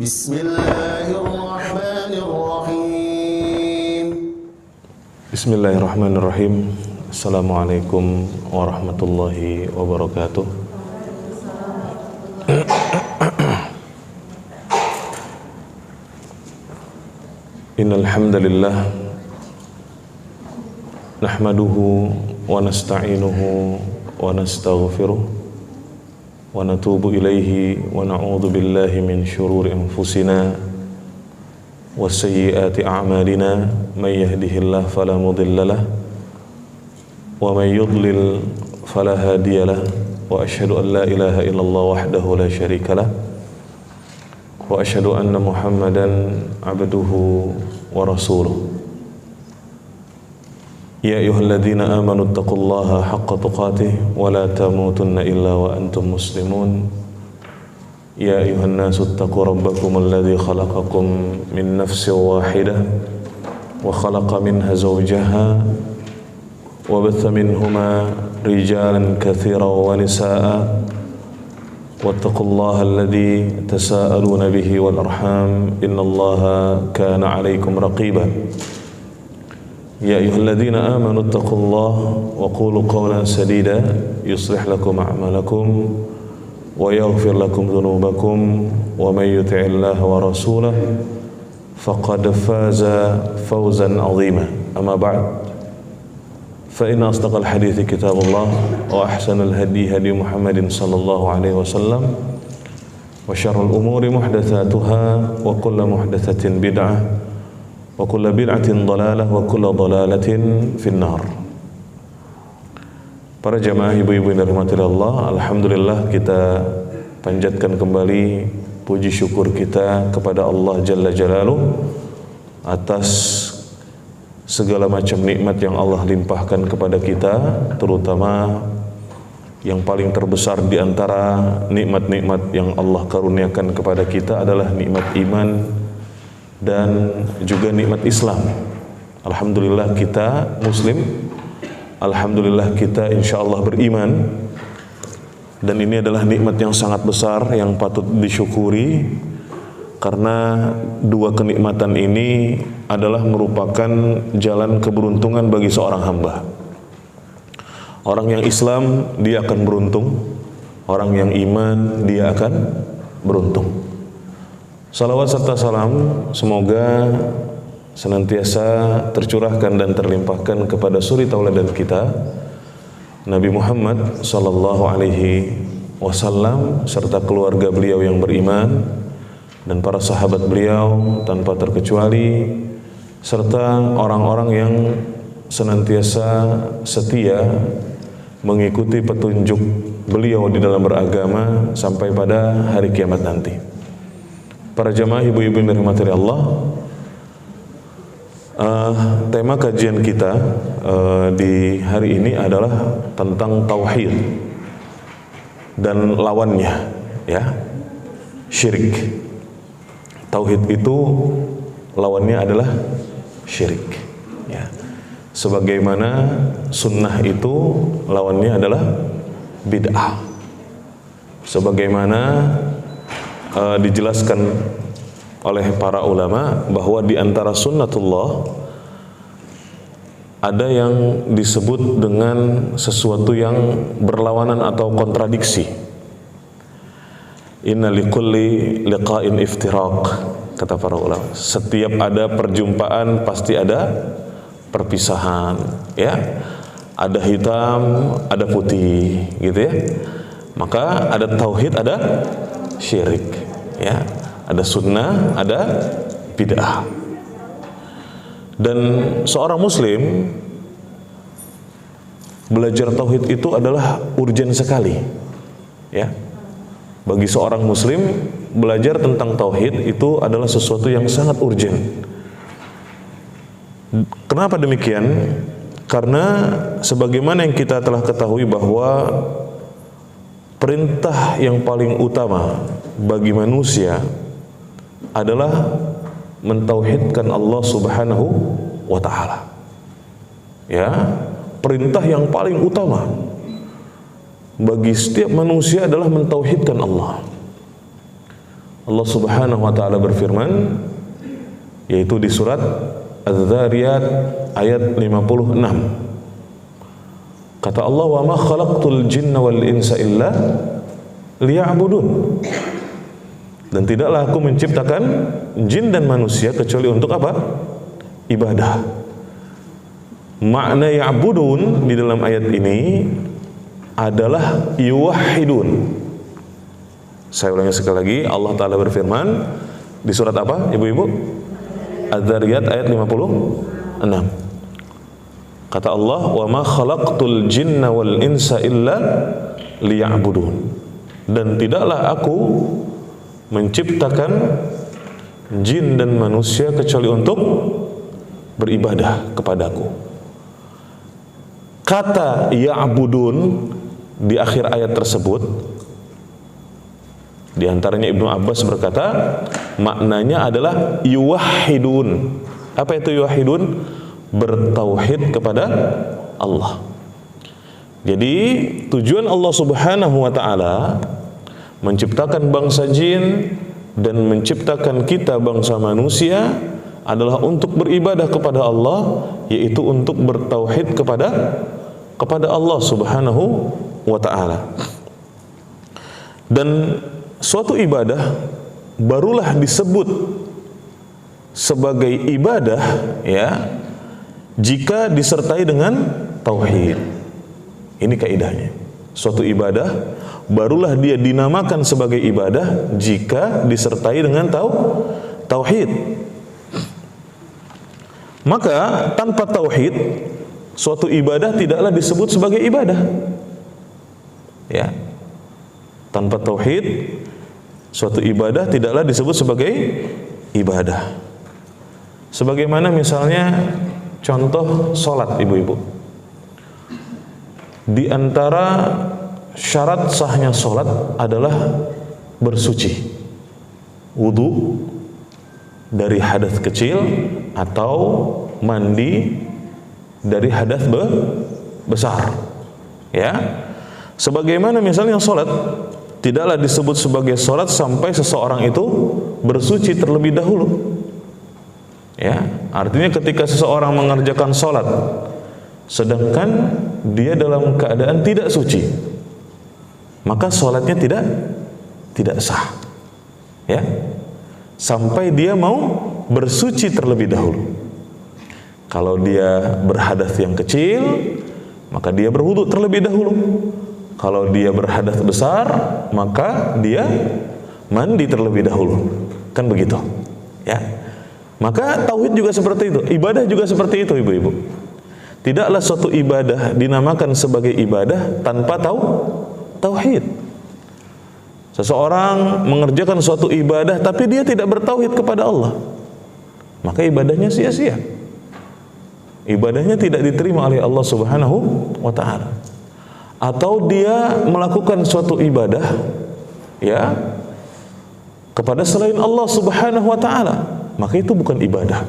Bismillahirrahmanirrahim. Bismillahirrahmanirrahim. Assalamualaikum warahmatullahi wabarakatuh. Innal hamdalillah nahmaduhu wa nasta'inuhu wa nastaghfiruh wa natubu ilaihi wa na'udzu billahi min syururi anfusina wa sayyiati a'malina may yahdihillahu fala mudilla lahu wa may yudlil fala hadiya lahu wa asyhadu an la ilaha illallah wahdahu la syarika lahu wa asyhadu anna Muhammadan abduhu wa rasuluh. Ya ayyuhalladzina amanu taqullaha haqqa tuqatih wa la tamutunna illa wa antum muslimun. Ya ayyuhan nasu taqu rabbakum alladzi khalaqakum min nafsin wahidah wa khalaqa minha zawjaha wa batha minhuma rijalan katsiran wa nisaa'a wattaqullaha alladzi tasaaluna bihi wal arham innallaha kana 'alaikum raqiba. Ya ayyuhalladzina amanu taqullaha wa qulu qawlan sadida yuslih lakum a'malakum wa yaghfir lakum dhunubakum wa may yuti'illaha wa rasulahu faqad faza fawzan 'azima. Amma ba'd, fa inna asdaqal hadithi kitabullah wa ahsanal hadi hadi Muhammadin sallallahu alaihi wasallam wa syarrul umuri muhdatsatuha wa kullu muhdatsatin bid'ah wa kullu bid'atin dhalalah wa kullu dhalalatin finnar. Para jamaah ibu-ibu yang dirahmati Allah, alhamdulillah kita panjatkan kembali puji syukur kita kepada Allah Jalla Jalaluh atas segala macam nikmat yang Allah limpahkan kepada kita, terutama yang paling terbesar di antara nikmat-nikmat yang Allah karuniakan kepada kita adalah nikmat iman dan juga nikmat Islam. Alhamdulillah kita muslim, alhamdulillah kita insyaallah beriman, dan ini adalah nikmat yang sangat besar yang patut disyukuri, karena dua kenikmatan ini adalah merupakan jalan keberuntungan bagi seorang hamba. Orang yang Islam dia akan beruntung, orang yang iman dia akan beruntung. Salawat serta salam semoga senantiasa tercurahkan dan terlimpahkan kepada suri tauladan kita Nabi Muhammad sallallahu alaihi wasallam serta keluarga beliau yang beriman dan para sahabat beliau tanpa terkecuali, serta orang-orang yang senantiasa setia mengikuti petunjuk beliau di dalam beragama sampai pada hari kiamat nanti. Para jamaah ibu-ibu yang dirahmati Allah, tema kajian kita di hari ini adalah tentang tauhid dan lawannya, ya, syirik. Tauhid itu lawannya adalah syirik, ya. Sebagaimana sunnah itu lawannya adalah bid'ah. Sebagaimana dijelaskan oleh para ulama bahwa di antara sunnatullah ada yang disebut dengan sesuatu yang berlawanan atau kontradiksi. Inna likulli liqa'in iftiraq, kata para ulama. Setiap ada perjumpaan pasti ada perpisahan, ya. Ada hitam, ada putih, gitu ya. Maka ada tauhid, ada syirik, ya. Ada sunnah, ada bid'ah. Dan seorang muslim belajar tauhid itu adalah urgen sekali, ya. Bagi seorang muslim belajar tentang tauhid itu adalah sesuatu yang sangat urgen. Kenapa demikian? Karena sebagaimana yang kita telah ketahui bahwa perintah yang paling utama bagi manusia adalah mentauhidkan Allah Subhanahu wa ta'ala. Ya, perintah yang paling utama bagi setiap manusia adalah mentauhidkan Allah. Allah Subhanahu wa taala berfirman, yaitu di surat Az-Zariyat ayat 56. Kata Allah, "Wa ma khalaqtul jinna wal insa illa liya'budun." Dan tidaklah aku menciptakan jin dan manusia kecuali untuk apa? Ibadah. Makna ya'budun di dalam ayat ini adalah yuwahhidun. Saya ulangi sekali lagi, Allah Ta'ala berfirman di surat apa, ibu-ibu? Az-Zariyat ayat 56. Kata Allah, "Wa ma khalaqtul jinna wal insa illa liya'budun." Dan tidaklah aku menciptakan jin dan manusia kecuali untuk beribadah kepadaku. Kata ya'budun di akhir ayat tersebut, di antaranya Ibnu Abbas berkata, maknanya adalah yuwahhidun. Apa itu yuwahhidun? Bertauhid kepada Allah. Jadi tujuan Allah Subhanahu wa taala menciptakan bangsa jin dan menciptakan kita bangsa manusia adalah untuk beribadah kepada Allah, yaitu untuk bertauhid kepada Allah Subhanahu wa taala. Dan suatu ibadah barulah disebut sebagai ibadah, ya, jika disertai dengan tauhid. Ini kaidahnya. Suatu ibadah barulah dia dinamakan sebagai ibadah jika disertai dengan tauhid. Maka tanpa tauhid, suatu ibadah tidaklah disebut sebagai ibadah. Ya. Tanpa tauhid, suatu ibadah tidaklah disebut sebagai ibadah. Sebagaimana misalnya contoh salat, ibu-ibu. Di antara syarat sahnya salat adalah bersuci. Wudu dari hadas kecil atau mandi dari hadas besar. Ya. Sebagaimana misalnya salat tidaklah disebut sebagai salat sampai seseorang itu bersuci terlebih dahulu. Ya, artinya ketika seseorang mengerjakan salat sedangkan dia dalam keadaan tidak suci, maka salatnya tidak sah. Ya. Sampai dia mau bersuci terlebih dahulu. Kalau dia berhadas yang kecil, maka dia berwudu terlebih dahulu. Kalau dia berhadas besar, maka dia mandi terlebih dahulu. Kan begitu. Ya. Maka tauhid juga seperti itu, ibadah juga seperti itu, ibu-ibu. Tidaklah suatu ibadah dinamakan sebagai ibadah tanpa tauhid. Seseorang mengerjakan suatu ibadah tapi dia tidak bertauhid kepada Allah, maka ibadahnya sia-sia. Ibadahnya tidak diterima oleh Allah Subhanahu wa taala. Atau dia melakukan suatu ibadah, ya, kepada selain Allah Subhanahu wa taala, maka itu bukan ibadah.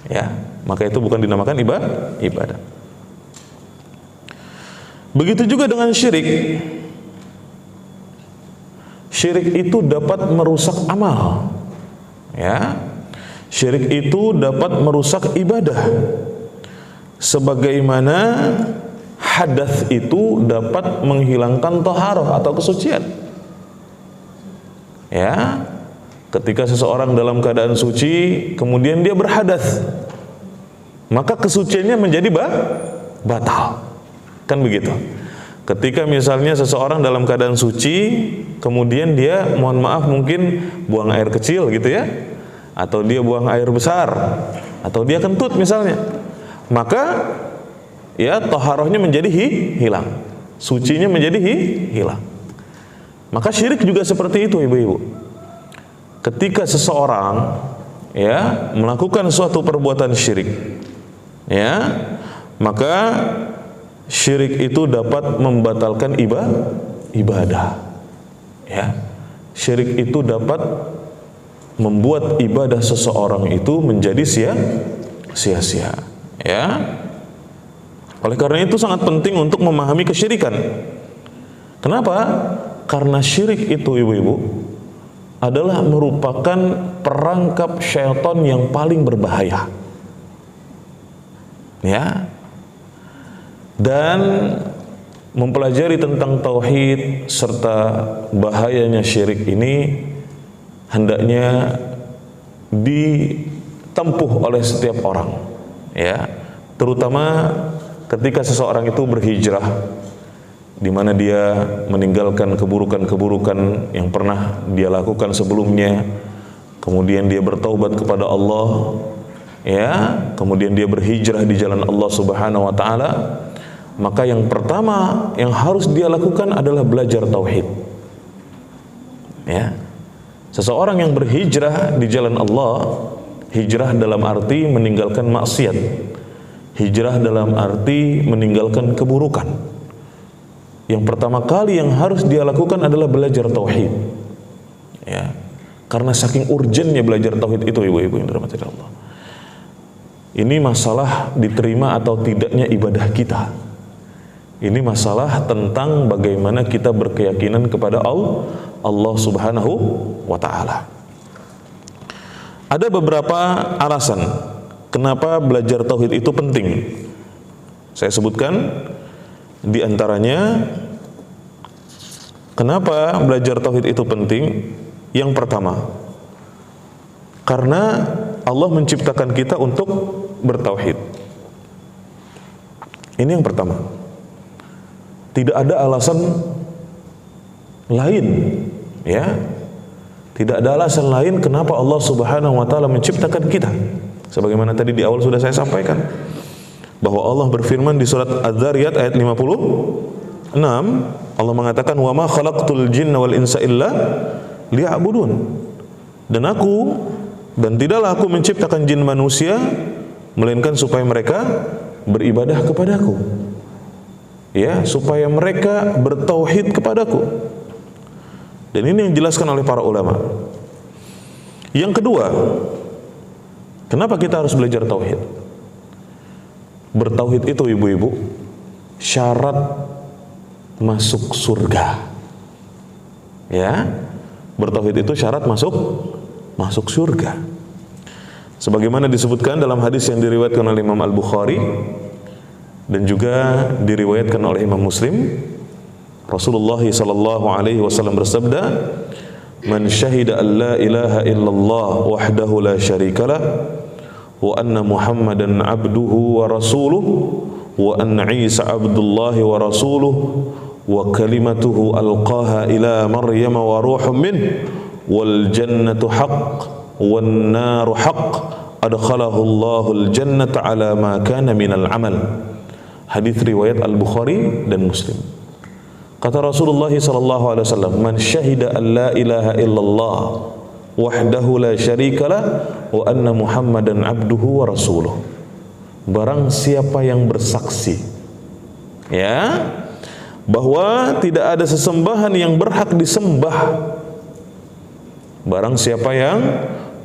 Ya, maka itu bukan dinamakan ibadah. Begitu juga dengan syirik. Syirik itu dapat merusak amal. Ya. Syirik itu dapat merusak ibadah. Sebagaimana hadas itu dapat menghilangkan taharah atau kesucian. Ya. Ketika seseorang dalam keadaan suci kemudian dia berhadas, maka kesuciannya menjadi batal. Kan begitu. Ketika misalnya seseorang dalam keadaan suci, kemudian dia, mohon maaf, mungkin buang air kecil gitu ya, atau dia buang air besar, atau dia kentut misalnya, maka ya taharahnya menjadi hilang, sucinya menjadi hilang. Maka syirik juga seperti itu, ibu-ibu. Ketika seseorang ya melakukan suatu perbuatan syirik, ya, maka syirik itu dapat membatalkan ibadah. Ya. Syirik itu dapat membuat ibadah seseorang itu menjadi sia-sia. Ya. Oleh karena itu sangat penting untuk memahami kesyirikan. Kenapa? Karena syirik itu, ibu-ibu, adalah merupakan perangkap syaitan yang paling berbahaya. Ya. Dan mempelajari tentang tauhid serta bahayanya syirik ini hendaknya ditempuh oleh setiap orang, ya. Terutama ketika seseorang itu berhijrah, di mana dia meninggalkan keburukan-keburukan yang pernah dia lakukan sebelumnya, kemudian dia bertaubat kepada Allah, ya, kemudian dia berhijrah di jalan Allah Subhanahu wa taala, maka yang pertama yang harus dia lakukan adalah belajar tauhid. Ya. Seseorang yang berhijrah di jalan Allah, hijrah dalam arti meninggalkan maksiat, hijrah dalam arti meninggalkan keburukan. Yang pertama kali yang harus dia lakukan adalah belajar tauhid. Ya. Karena saking urgennya belajar tauhid itu, ibu-ibu yang dirahmati Allah. Ini masalah diterima atau tidaknya ibadah kita. Ini masalah tentang bagaimana kita berkeyakinan kepada Allah Subhanahu wa ta'ala. Ada beberapa alasan kenapa belajar tauhid itu penting. Saya sebutkan di antaranya kenapa belajar tauhid itu penting. Yang pertama, karena Allah menciptakan kita untuk bertauhid. Ini yang pertama. Tidak ada alasan lain, ya. Tidak ada alasan lain kenapa Allah Subhanahu wa taala menciptakan kita. Sebagaimana tadi di awal sudah saya sampaikan bahwa Allah berfirman di surat Az-Zariyat ayat 56, Allah mengatakan wa ma khalaqtul jinna wal insa illa liya'budun. Dan tidaklah aku menciptakan jin manusia melainkan supaya mereka beribadah kepadaku. Ya, supaya mereka bertauhid kepadaku. Dan ini yang dijelaskan oleh para ulama. Yang kedua, kenapa kita harus belajar tauhid? Bertauhid itu, ibu-ibu, syarat masuk surga. Ya, bertauhid itu syarat masuk surga. Sebagaimana disebutkan dalam hadis yang diriwayatkan oleh Imam Al-Bukhari dan juga diriwayatkan oleh Imam Muslim, Rasulullah sallallahu alaihi wasallam bersabda, "Man syahida an la ilaha illallah wahdahu la syarikalah wa anna Muhammadan abduhu wa rasuluhu wa anna Isa abdullahi wa rasuluhu wa kalimatuhu alqaha ila Maryam wa ruhum min wal jannatu haqq wan naru haqq adkhalahu Allahul jannata ala ma kana minal amal." Hadis riwayat Al-Bukhari dan Muslim. Kata Rasulullah sallallahu alaihi wasallam, "Man syahida an la ilaha illallah wahdahu la syarikalah wa anna Muhammadan abduhu wa rasuluh." Barang siapa yang bersaksi, ya, bahwa tidak ada sesembahan yang berhak disembah. Barang siapa yang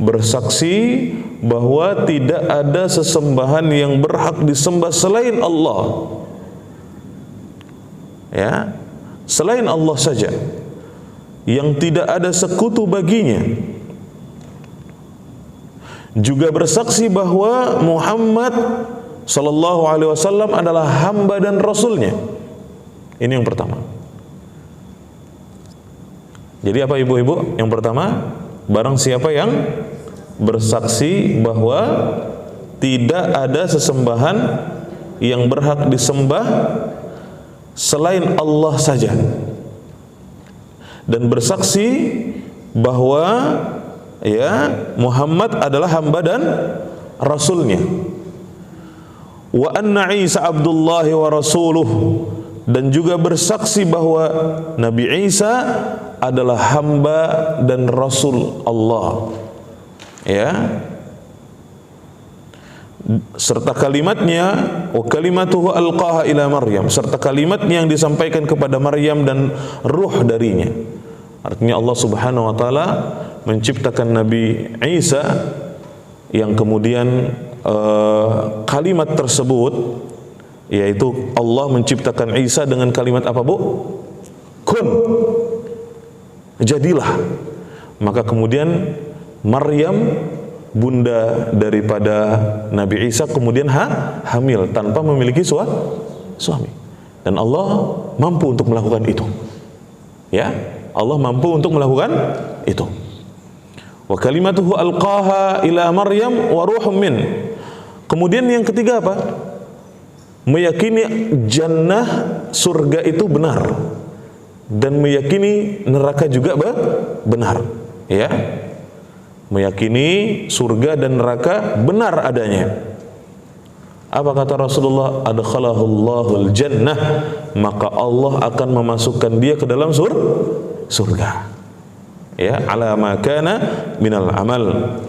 bersaksi bahwa tidak ada sesembahan yang berhak disembah selain Allah, ya, selain Allah saja, yang tidak ada sekutu baginya, juga bersaksi bahwa Muhammad sallallahu alaihi wasallam adalah hamba dan rasulnya. Ini yang pertama. Jadi apa, ibu-ibu? Yang pertama, barang siapa yang bersaksi bahwa tidak ada sesembahan yang berhak disembah selain Allah saja, dan bersaksi bahwa, ya, Muhammad adalah hamba dan rasulnya, wa anna Isa abdullahi wa rasuluh, dan juga bersaksi bahwa Nabi Isa adalah hamba dan rasul Allah, ya, serta kalimatnya, wa kalimatuhu alqaha ila Maryam, serta kalimatnya yang disampaikan kepada Maryam dan ruh darinya. Artinya Allah Subhanahu wa taala menciptakan Nabi Isa, yang kemudian kalimat tersebut, yaitu Allah menciptakan Isa dengan kalimat apa, Bu? Kun, jadilah. Maka kemudian Maryam, bunda daripada Nabi Isa, kemudian hamil tanpa memiliki suami. Dan Allah mampu untuk melakukan itu. Ya, Allah mampu untuk melakukan itu. Wa kalimatuhu alqaha ila Maryam wa ruhum min. Kemudian yang ketiga apa? Meyakini jannah, surga itu benar, dan meyakini neraka juga benar. Ya, meyakini surga dan neraka benar adanya. Apa kata Rasulullah? Adkhalahullahu jannah, maka Allah akan memasukkan dia ke dalam surga. Ya, ala ma kana minal amal.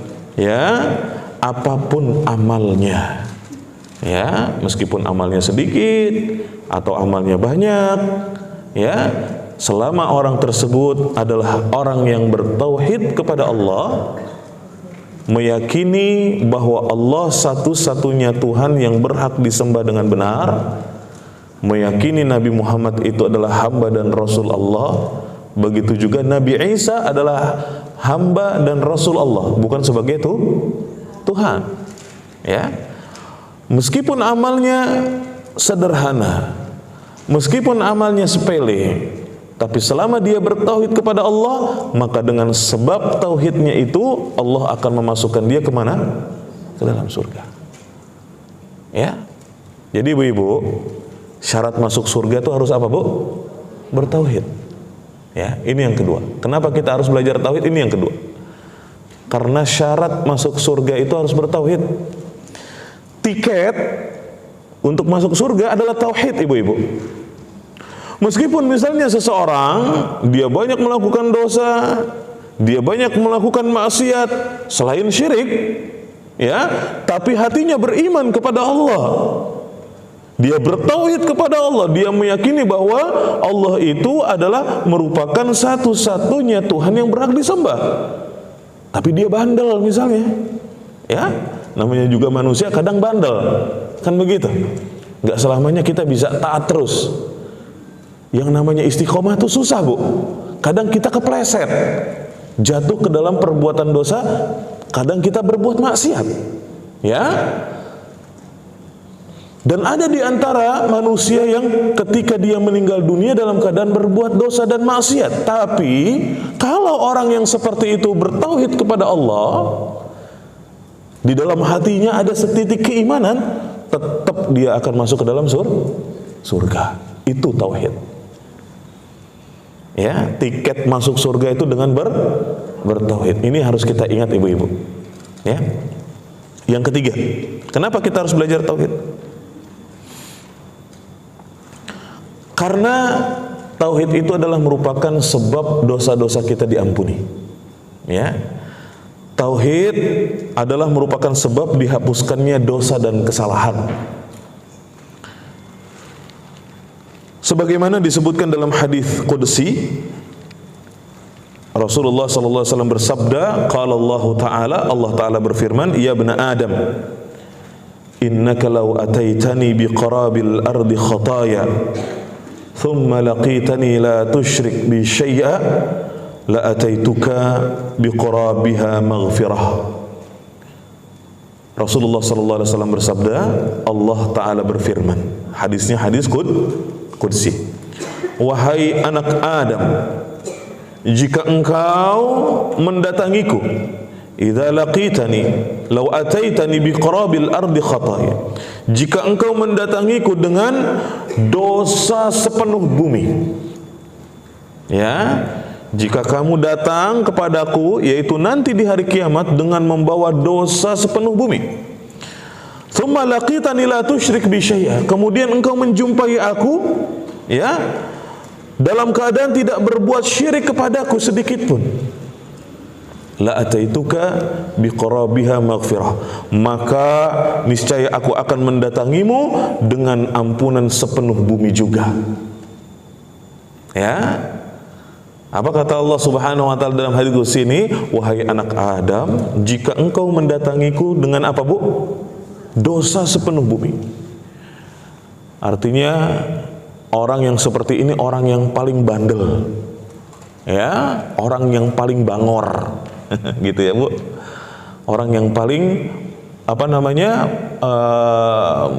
Ya, apapun amalnya. Ya, meskipun amalnya sedikit atau amalnya banyak, ya, selama orang tersebut adalah orang yang bertauhid kepada Allah, meyakini bahwa Allah satu-satunya Tuhan yang berhak disembah dengan benar, meyakini Nabi Muhammad itu adalah hamba dan Rasul Allah, begitu juga Nabi Isa adalah hamba dan Rasul Allah, bukan sebagai Tuhan. Ya, meskipun amalnya sederhana, meskipun amalnya sepele, tapi selama dia bertauhid kepada Allah, maka dengan sebab tauhidnya itu Allah akan memasukkan dia kemana? Ke dalam surga. Ya, jadi ibu-ibu, syarat masuk surga itu harus apa, Bu? Bertauhid. Ya, ini yang kedua. Kenapa kita harus belajar tauhid? Ini yang kedua. Karena syarat masuk surga itu harus bertauhid. Tiket untuk masuk surga adalah tauhid, ibu-ibu. Meskipun misalnya seseorang dia banyak melakukan dosa, dia banyak melakukan maksiat selain syirik, ya, tapi hatinya beriman kepada Allah. Dia bertauhid kepada Allah, dia meyakini bahwa Allah itu adalah merupakan satu-satunya Tuhan yang berhak disembah. Tapi dia bandel misalnya, ya, namanya juga manusia kadang bandel, kan begitu. Nggak selamanya kita bisa taat terus. Yang namanya istiqomah itu susah, Bu. Kadang kita kepleset, jatuh ke dalam perbuatan dosa, kadang kita berbuat maksiat, ya. Dan ada di antara manusia yang ketika dia meninggal dunia dalam keadaan berbuat dosa dan maksiat. Tapi kalau orang yang seperti itu bertauhid kepada Allah, di dalam hatinya ada setitik keimanan, tetap dia akan masuk ke dalam surga. Itu tauhid. Ya, tiket masuk surga itu dengan bertauhid. Ini harus kita ingat, ibu-ibu. Ya. Yang ketiga, kenapa kita harus belajar tauhid? Karena tauhid itu adalah merupakan sebab dosa-dosa kita diampuni. Ya. Tauhid adalah merupakan sebab dihapuskannya dosa dan kesalahan. Sebagaimana disebutkan dalam hadis qudsi, Rasulullah sallallahu alaihi wasallam bersabda, qala Allah Ta'ala berfirman, ya ibna Adam, innaka law ataitani biqarabil ardi khataya thumma laqitani la tusyrik bi syai'a la ataituka biqarabiha maghfirah. Rasulullah sallallahu alaihi wasallam bersabda, Allah Ta'ala berfirman, hadisnya hadis qudsi, wahai anak Adam, jika engkau mendatangiku, idza laqitani law ataitani biqarabil ardi khataya, jika engkau mendatangiku dengan dosa sepenuh bumi, ya, jika kamu datang kepadaku, yaitu nanti di hari kiamat dengan membawa dosa sepenuh bumi, thumma laqitani la tusyrik bi syai'a, kemudian engkau menjumpai aku, ya, dalam keadaan tidak berbuat syirik kepadaku sedikit pun, la ataituka biqarabiha maghfirah, maka niscaya aku akan mendatangimu dengan ampunan sepenuh bumi juga. Ya, apa kata Allah Subhanahu wa taala dalam hadis qudsi ini, wahai anak Adam, jika engkau mendatangiku dengan apa, Bu? Dosa sepenuh bumi. Artinya orang yang seperti ini orang yang paling bandel, ya, orang yang paling bangor, gitu ya Bu, orang yang paling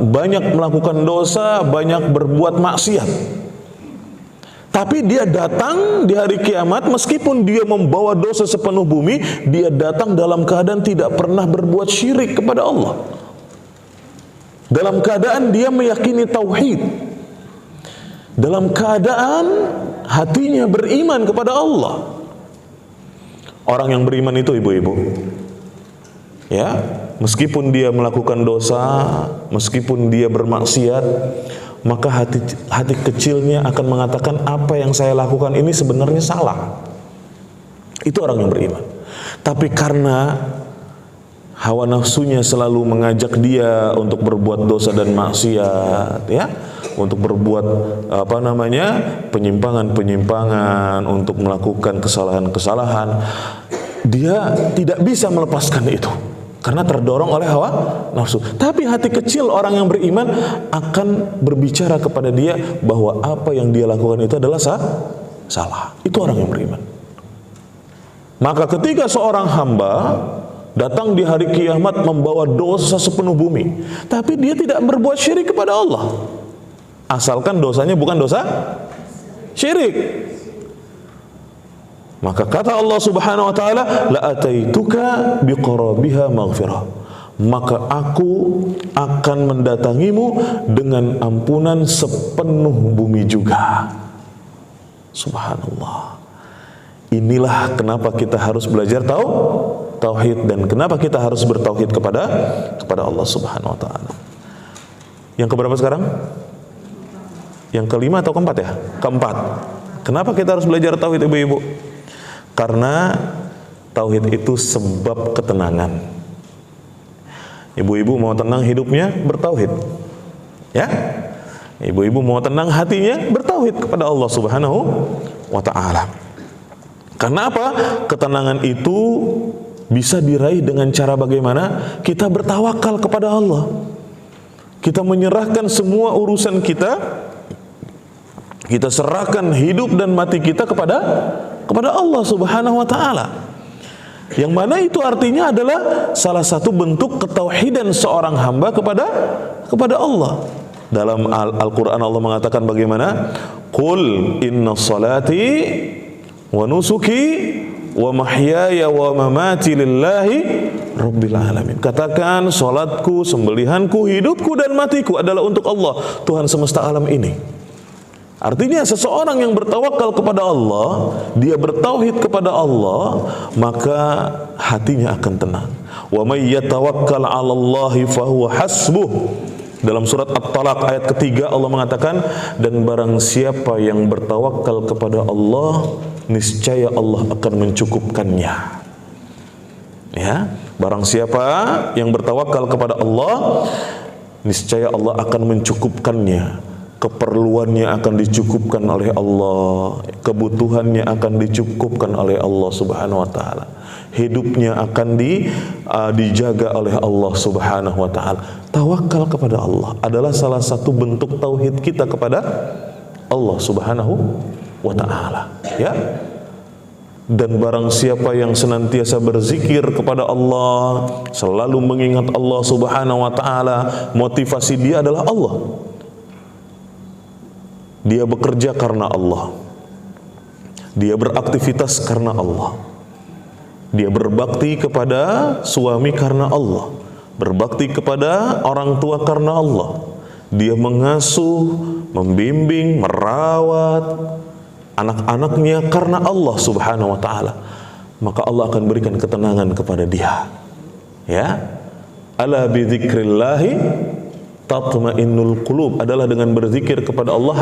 banyak melakukan dosa, banyak berbuat maksiat. Tapi dia datang di hari kiamat, meskipun dia membawa dosa sepenuh bumi, dia datang dalam keadaan tidak pernah berbuat syirik kepada Allah. Dalam keadaan dia meyakini tauhid. Dalam keadaan hatinya beriman kepada Allah. Orang yang beriman itu ibu-ibu, ya, meskipun dia melakukan dosa, meskipun dia bermaksiat, maka hati kecilnya akan mengatakan apa yang saya lakukan ini sebenarnya salah. Itu orang yang beriman. Tapi karena hawa nafsunya selalu mengajak dia untuk berbuat dosa dan maksiat, ya, untuk berbuat penyimpangan-penyimpangan, untuk melakukan kesalahan-kesalahan, dia tidak bisa melepaskan itu karena terdorong oleh hawa nafsu. Tapi hati kecil orang yang beriman akan berbicara kepada dia bahwa apa yang dia lakukan itu adalah salah. Itu orang yang beriman. Maka ketika seorang hamba datang di hari kiamat membawa dosa sepenuh bumi, tapi dia tidak berbuat syirik kepada Allah, asalkan dosanya bukan dosa syirik, maka kata Allah Subhanahu wa taala, la ataituka biqarabiha maghfirah, maka aku akan mendatangimu dengan ampunan sepenuh bumi juga. Subhanallah. Inilah kenapa kita harus belajar tauhid, dan kenapa kita harus bertauhid kepada Allah Subhanahu wa taala. Yang keberapa sekarang? Yang kelima atau keempat ya? Keempat. Kenapa kita harus belajar tauhid, ibu-ibu? Karena tauhid itu sebab ketenangan. Ibu-ibu mau tenang hidupnya, bertauhid. Ya? Ibu-ibu mau tenang hatinya, bertauhid kepada Allah Subhanahu wa taala. Karena apa? Ketenangan itu bisa diraih dengan cara bagaimana? Kita bertawakal kepada Allah. Kita menyerahkan semua urusan kita, kita serahkan hidup dan mati kita kepada Allah Subhanahu wa taala. Yang mana itu artinya adalah salah satu bentuk ketauhidan seorang hamba kepada Allah. Dalam Al-Qur'an Allah mengatakan bagaimana? Qul inna salati wa nusuki wa mahyaya wa mamati lillahi rabbil alamin. Katakan, salatku, sembelihanku, hidupku dan matiku adalah untuk Allah, Tuhan semesta alam ini. Artinya seseorang yang bertawakal kepada Allah, dia bertauhid kepada Allah, maka hatinya akan tenang. Wa may yatawakkal 'alallahi fahuwa hasbuh. Dalam surat At-Talaq ayat ketiga Allah mengatakan, dan barang siapa yang bertawakal kepada Allah, niscaya Allah akan mencukupkannya. Ya, barang siapa yang bertawakal kepada Allah, niscaya Allah akan mencukupkannya. Keperluannya akan dicukupkan oleh Allah, kebutuhannya akan dicukupkan oleh Allah Subhanahu wa taala. Hidupnya akan dijaga oleh Allah Subhanahu wa taala. Tawakal kepada Allah adalah salah satu bentuk tauhid kita kepada Allah Subhanahu wa taala, ya. Dan barang siapa yang senantiasa berzikir kepada Allah, selalu mengingat Allah Subhanahu wa taala, motivasi dia adalah Allah. Dia bekerja karena Allah. Dia beraktivitas karena Allah. Dia berbakti kepada suami karena Allah. Berbakti kepada orang tua karena Allah. Dia mengasuh, membimbing, merawat anak-anaknya karena Allah Subhanahu wa taala. Maka Allah akan berikan ketenangan kepada dia. Ya. Ala bi dzikrillahi tatma'innul qulub, adalah dengan berzikir kepada Allah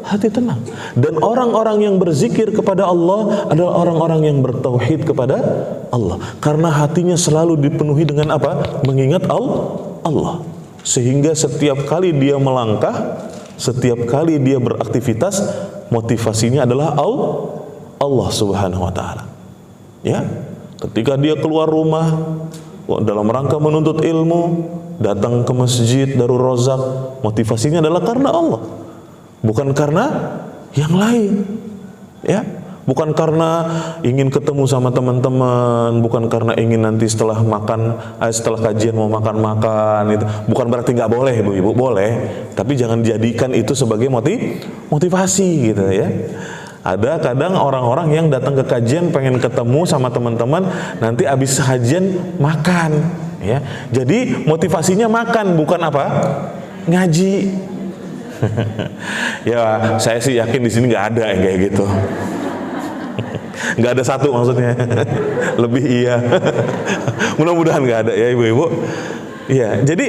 hati tenang. Dan orang-orang yang berzikir kepada Allah adalah orang-orang yang bertauhid kepada Allah, karena hatinya selalu dipenuhi dengan apa? Mengingat Allah. Sehingga setiap kali dia melangkah, setiap kali dia beraktivitas, motivasinya adalah Allah Subhanahu wa taala. Ya, ketika dia keluar rumah dalam rangka menuntut ilmu, datang ke masjid Darul Razak, motivasinya adalah karena Allah, bukan karena yang lain, ya, bukan karena ingin ketemu sama teman-teman, bukan karena ingin nanti setelah kajian mau makan-makan, itu bukan berarti nggak boleh ibu-ibu, boleh, tapi jangan jadikan itu sebagai motivasi gitu ya. Ada kadang orang-orang yang datang ke kajian pengen ketemu sama teman-teman, nanti habis kajian makan ya. Jadi motivasinya makan, bukan apa? Ngaji. Ya, saya sih yakin di sini nggak ada yang kayak gitu. Nggak ada satu maksudnya. Lebih iya. Mudah-mudahan nggak ada ya ibu-ibu. Iya, jadi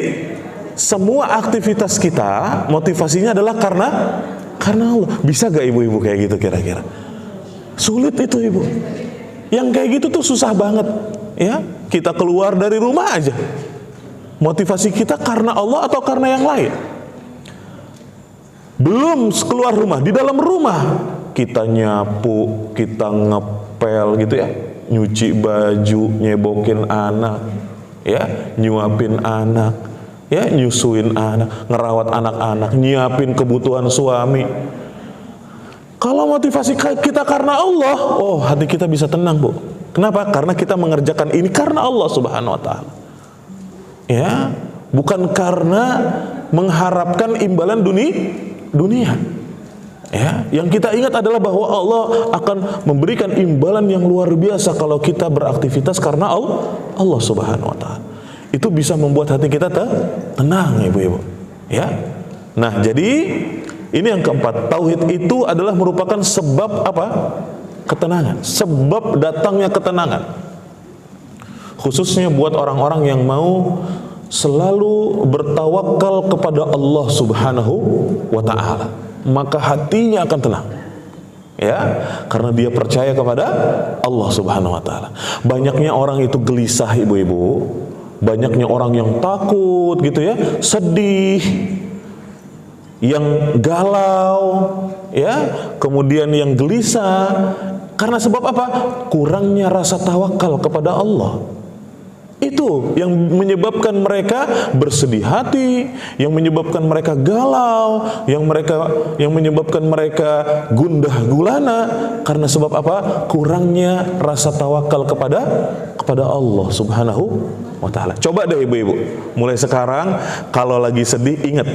semua aktivitas kita motivasinya adalah karena Allah. Bisa gak ibu-ibu kayak gitu kira-kira? Sulit itu ibu. Yang kayak gitu tuh susah banget ya. Kita keluar dari rumah aja, motivasi kita karena Allah atau karena yang lain? Belum keluar rumah, di dalam rumah kita nyapu, kita ngepel gitu ya, nyuci baju, nyebokin anak ya, nyuapin anak ya, nyusuin anak, ngerawat anak-anak, nyiapin kebutuhan suami. Kalau motivasi kita karena Allah, oh hati kita bisa tenang bu. Kenapa? Karena kita mengerjakan ini karena Allah Subhanahu Wa Taala. Ya, bukan karena mengharapkan imbalan dunia. Ya, yang kita ingat adalah bahwa Allah akan memberikan imbalan yang luar biasa kalau kita beraktivitas karena Allah Subhanahu Wa Taala. Itu bisa membuat hati kita tenang ibu-ibu. Ya. Nah, jadi ini yang keempat, tauhid itu adalah merupakan sebab apa? Ketenangan, sebab datangnya ketenangan. Khususnya buat orang-orang yang mau selalu bertawakal kepada Allah Subhanahu wa Ta'ala, maka hatinya akan tenang. Ya, karena dia percaya kepada Allah Subhanahu wa Ta'ala. Banyaknya orang itu gelisah ibu-ibu, banyaknya orang yang takut gitu ya, sedih, yang galau ya, kemudian yang gelisah karena sebab apa? Kurangnya rasa tawakal kepada Allah. Itu yang menyebabkan mereka bersedih hati, yang menyebabkan mereka galau, yang menyebabkan mereka gundah gulana karena sebab apa? Kurangnya rasa tawakal kepada Allah Subhanahu wa Ta'ala. Coba deh ibu-ibu, mulai sekarang kalau lagi sedih ingat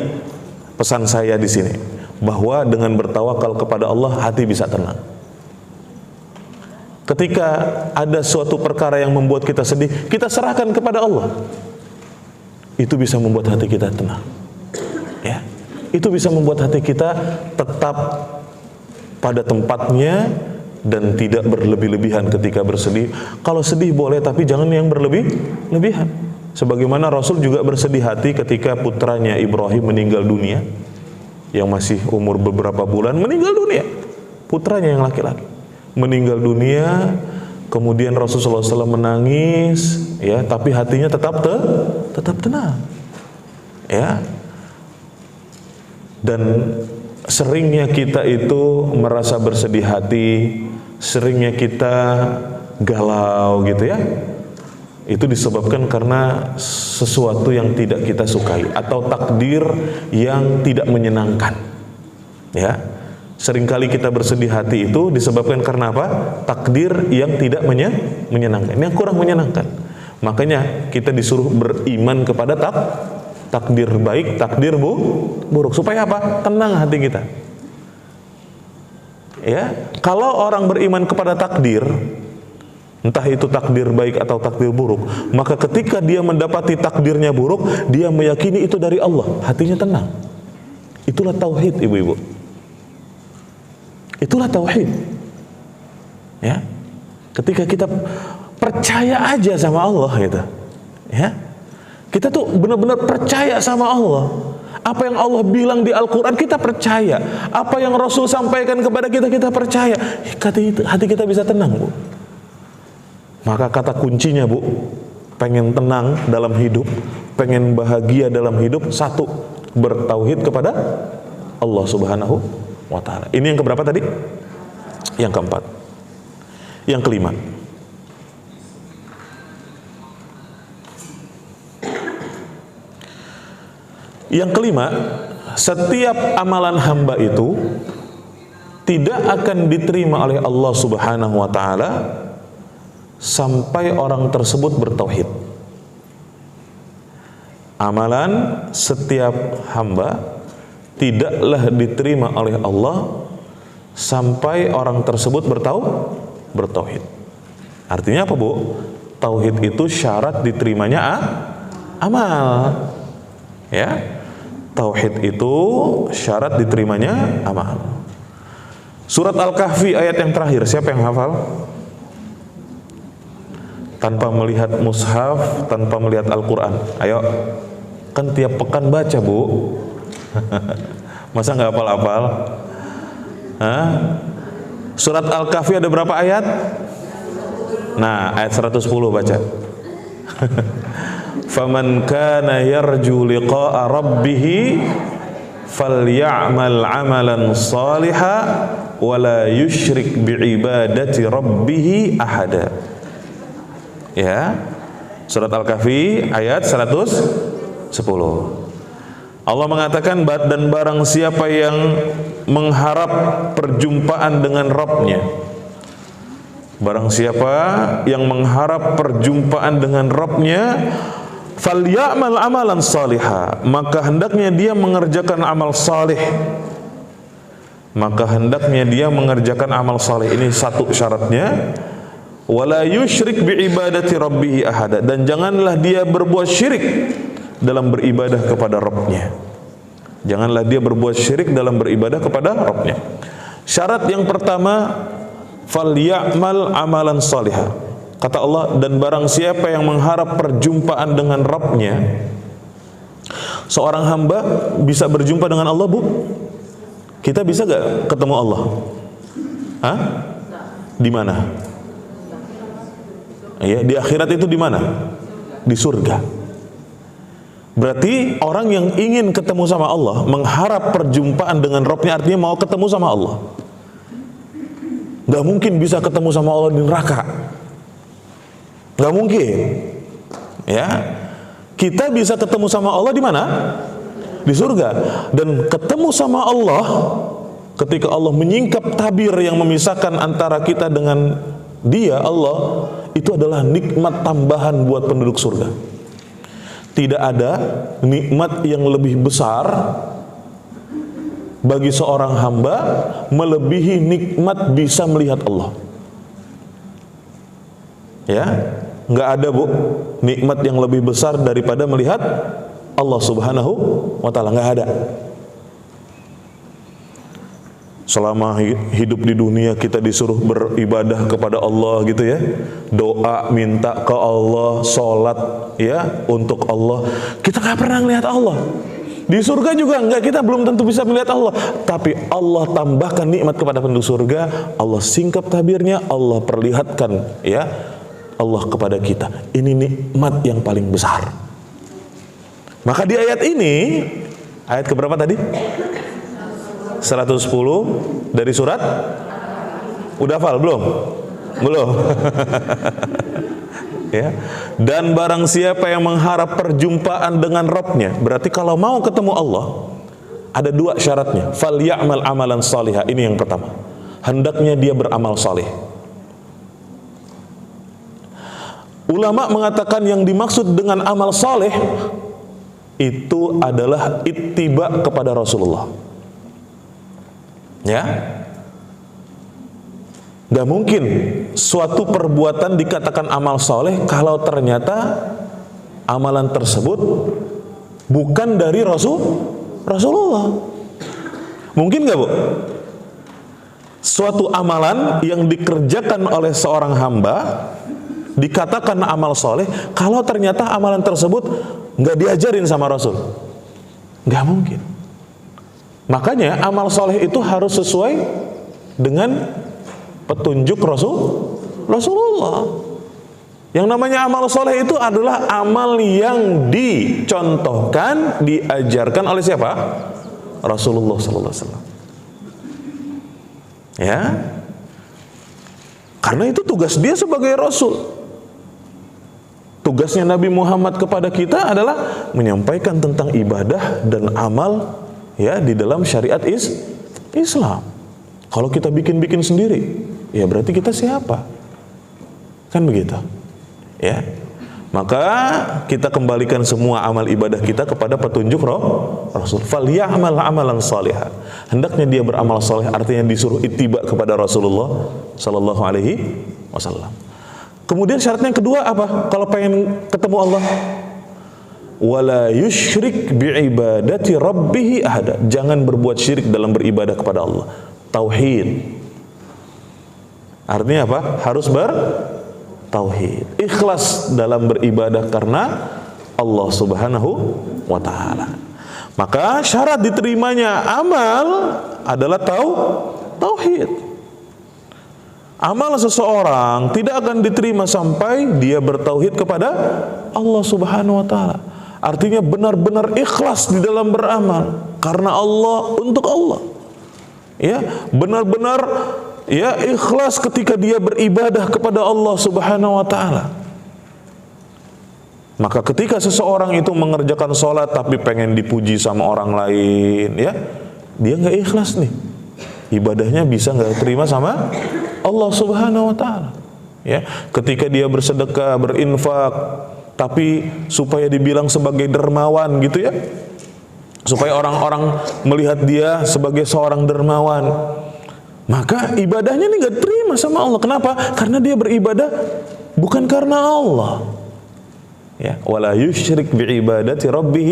pesan saya di sini, bahwa dengan bertawakal kepada Allah hati bisa tenang. Ketika ada suatu perkara yang membuat kita sedih, kita serahkan kepada Allah. Itu bisa membuat hati kita tenang. Ya, itu bisa membuat hati kita tetap pada tempatnya dan tidak berlebih-lebihan ketika bersedih. Kalau sedih boleh, tapi jangan yang berlebih-lebihan. Sebagaimana Rasul juga bersedih hati ketika putranya Ibrahim meninggal dunia, yang masih umur beberapa bulan meninggal dunia, putranya yang laki-laki meninggal dunia. Kemudian Rasulullah SAW menangis, ya, tapi hatinya tetap tenang, ya. Dan seringnya kita itu merasa bersedih hati, seringnya kita galau gitu ya. Itu disebabkan karena sesuatu yang tidak kita sukai atau takdir yang tidak menyenangkan. Ya, seringkali kita bersedih hati itu disebabkan karena apa? Takdir yang tidak menyenangkan, yang kurang menyenangkan. Makanya kita disuruh beriman kepada takdir baik, takdir buruk. Supaya apa? Tenang hati kita. Ya, kalau orang beriman kepada takdir, entah itu takdir baik atau takdir buruk, maka ketika dia mendapati takdirnya buruk, dia meyakini itu dari Allah, hatinya tenang. Itulah tauhid ibu-ibu. Itulah tauhid. Ya, ketika kita percaya aja sama Allah gitu, ya, kita tuh benar-benar percaya sama Allah. Apa yang Allah bilang di Al-Quran kita percaya, apa yang Rasul sampaikan kepada kita, kita percaya. Hati kita bisa tenang bu. Maka kata kuncinya bu, pengen tenang dalam hidup, pengen bahagia dalam hidup, satu, bertauhid kepada Allah Subhanahu wa Ta'ala. Ini yang keberapa tadi? Yang keempat. Yang kelima, setiap amalan hamba itu tidak akan diterima oleh Allah Subhanahu wa taala sampai orang tersebut bertauhid. Amalan setiap hamba tidaklah diterima oleh Allah sampai orang tersebut bertauhid. Artinya apa, Bu? Tauhid itu syarat diterimanya amal. Ya. Tauhid itu syarat diterimanya amal. Surat Al-Kahfi ayat yang terakhir, siapa yang hafal? Tanpa melihat mushaf, tanpa melihat Al-Quran. Ayo, kan tiap pekan baca, Bu. Masa nggak hafal-hafal? Surat Al-Kahfi ada berapa ayat? Nah, ayat 110 baca. Faman kana yarju liqa'a rabbih falya'mal 'amalan shalihan wa la yusyrik bi'ibadati rabbih ahada. Ya. Surat Al-Kahfi ayat 110. Allah mengatakan, dan barang siapa yang mengharap perjumpaan dengan Rabb-Nya, barang siapa yang mengharap perjumpaan dengan Rabb-Nya, falyamal amalan salihah, maka hendaknya dia mengerjakan amal salih. Maka hendaknya dia mengerjakan amal salih. Ini satu syaratnya. Wala yusyrik biibadati rabbih ahada, dan janganlah dia berbuat syirik dalam beribadah kepada Rabb-Nya. Janganlah dia berbuat syirik dalam beribadah kepada Rabb-Nya. Syarat yang pertama, falyamal amalan salihah. Kata Allah, dan barang siapa yang mengharap perjumpaan dengan Rabb-Nya. Seorang hamba bisa berjumpa dengan Allah, Bu? Kita bisa gak ketemu Allah? Hah? Di mana? Ya, di akhirat itu di mana? Di surga. Berarti orang yang ingin ketemu sama Allah, mengharap perjumpaan dengan Rabb-Nya, artinya mau ketemu sama Allah. Gak mungkin bisa ketemu sama Allah di neraka. Gak mungkin. Ya, kita bisa ketemu sama Allah di mana? Di surga. Dan ketemu sama Allah ketika Allah menyingkap tabir yang memisahkan antara kita dengan Dia, Allah, itu adalah nikmat tambahan buat penduduk surga. Tidak ada nikmat yang lebih besar bagi seorang hamba melebihi nikmat bisa melihat Allah. Ya, nggak ada, Bu, nikmat yang lebih besar daripada melihat Allah Subhanahu wa ta'ala. Nggak ada. Selama hidup di dunia kita disuruh beribadah kepada Allah gitu ya, doa, minta ke Allah, sholat ya untuk Allah. Kita nggak pernah melihat Allah. Di surga juga enggak, kita belum tentu bisa melihat Allah. Tapi Allah tambahkan nikmat kepada penduduk surga. Allah singkap tabirnya, Allah perlihatkan ya Allah kepada kita. Ini nikmat yang paling besar. Maka di ayat ini, ayat keberapa tadi? 110 dari surat. Udah hafal belum? Belum. Ya. Dan barang siapa yang mengharap perjumpaan dengan Rabb-Nya, berarti kalau mau ketemu Allah ada dua syaratnya. Falyamal amalan salihah. Ini yang pertama. Hendaknya dia beramal saleh. Ulama mengatakan yang dimaksud dengan amal saleh itu adalah ittiba kepada Rasulullah. Ya, gak mungkin suatu perbuatan dikatakan amal soleh kalau ternyata amalan tersebut bukan dari Rasulullah. Mungkin gak, Bu? Suatu amalan yang dikerjakan oleh seorang hamba dikatakan amal soleh kalau ternyata amalan tersebut gak diajarin sama Rasul. Gak mungkin. Makanya amal soleh itu harus sesuai dengan petunjuk Rasulullah. Yang namanya amal soleh itu adalah amal yang dicontohkan, diajarkan oleh siapa? Rasulullah Sallallahu Alaihi Wasallam. Ya, karena itu tugas dia sebagai Rasul. Tugasnya Nabi Muhammad kepada kita adalah menyampaikan tentang ibadah dan amal ya di dalam syariat Islam. Kalau kita bikin-bikin sendiri, ya berarti kita siapa? Kan begitu. Ya. Maka kita kembalikan semua amal ibadah kita kepada petunjuk Rasul. Falyamal amalan salihah. Hendaknya dia beramal saleh, artinya disuruh ittiba kepada Rasulullah sallallahu alaihi wasallam. Kemudian syaratnya yang kedua apa? Kalau pengen ketemu Allah, wala yusyrik biibadati rabbih ahada. Jangan berbuat syirik dalam beribadah kepada Allah. Tauhid. Artinya apa? Harus bertauhid. Ikhlas dalam beribadah karena Allah Subhanahu wa taala. Maka syarat diterimanya amal adalah tauhid. Amal seseorang tidak akan diterima sampai dia bertauhid kepada Allah Subhanahu wa taala. Artinya benar-benar ikhlas di dalam beramal karena Allah, untuk Allah. Ya, benar-benar ya ikhlas ketika dia beribadah kepada Allah Subhanahu wa taala. Maka ketika seseorang itu mengerjakan sholat tapi pengen dipuji sama orang lain, ya, dia nggak ikhlas nih. Ibadahnya bisa nggak terima sama Allah Subhanahu wa taala. Ya, ketika dia bersedekah, berinfak, tapi supaya dibilang sebagai dermawan gitu ya, supaya orang-orang melihat dia sebagai seorang dermawan, maka ibadahnya ini nggak terima sama Allah. Kenapa? Karena dia beribadah bukan karena Allah. Ya, wala yusyrik biibadati rabbih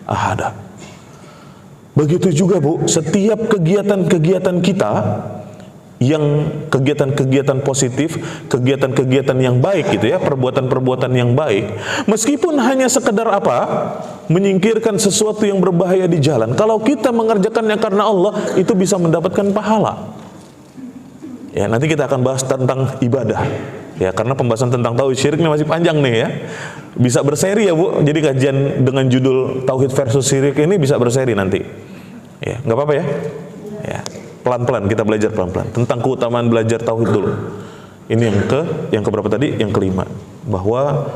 ahada. Begitu juga Bu, setiap kegiatan-kegiatan kita, yang kegiatan-kegiatan positif, kegiatan-kegiatan yang baik gitu ya, perbuatan-perbuatan yang baik, meskipun hanya sekedar apa? Menyingkirkan sesuatu yang berbahaya di jalan, kalau kita mengerjakannya karena Allah, itu bisa mendapatkan pahala. Ya, nanti kita akan bahas tentang ibadah. Ya, karena pembahasan tentang tauhid syirik ini masih panjang nih ya. Bisa berseri ya Bu. Jadi kajian dengan judul tauhid versus syirik ini bisa berseri nanti. Ya, nggak apa-apa ya. Ya, pelan-pelan kita belajar pelan-pelan tentang keutamaan belajar tauhid dulu. Ini yang keberapa tadi? Yang kelima. Bahwa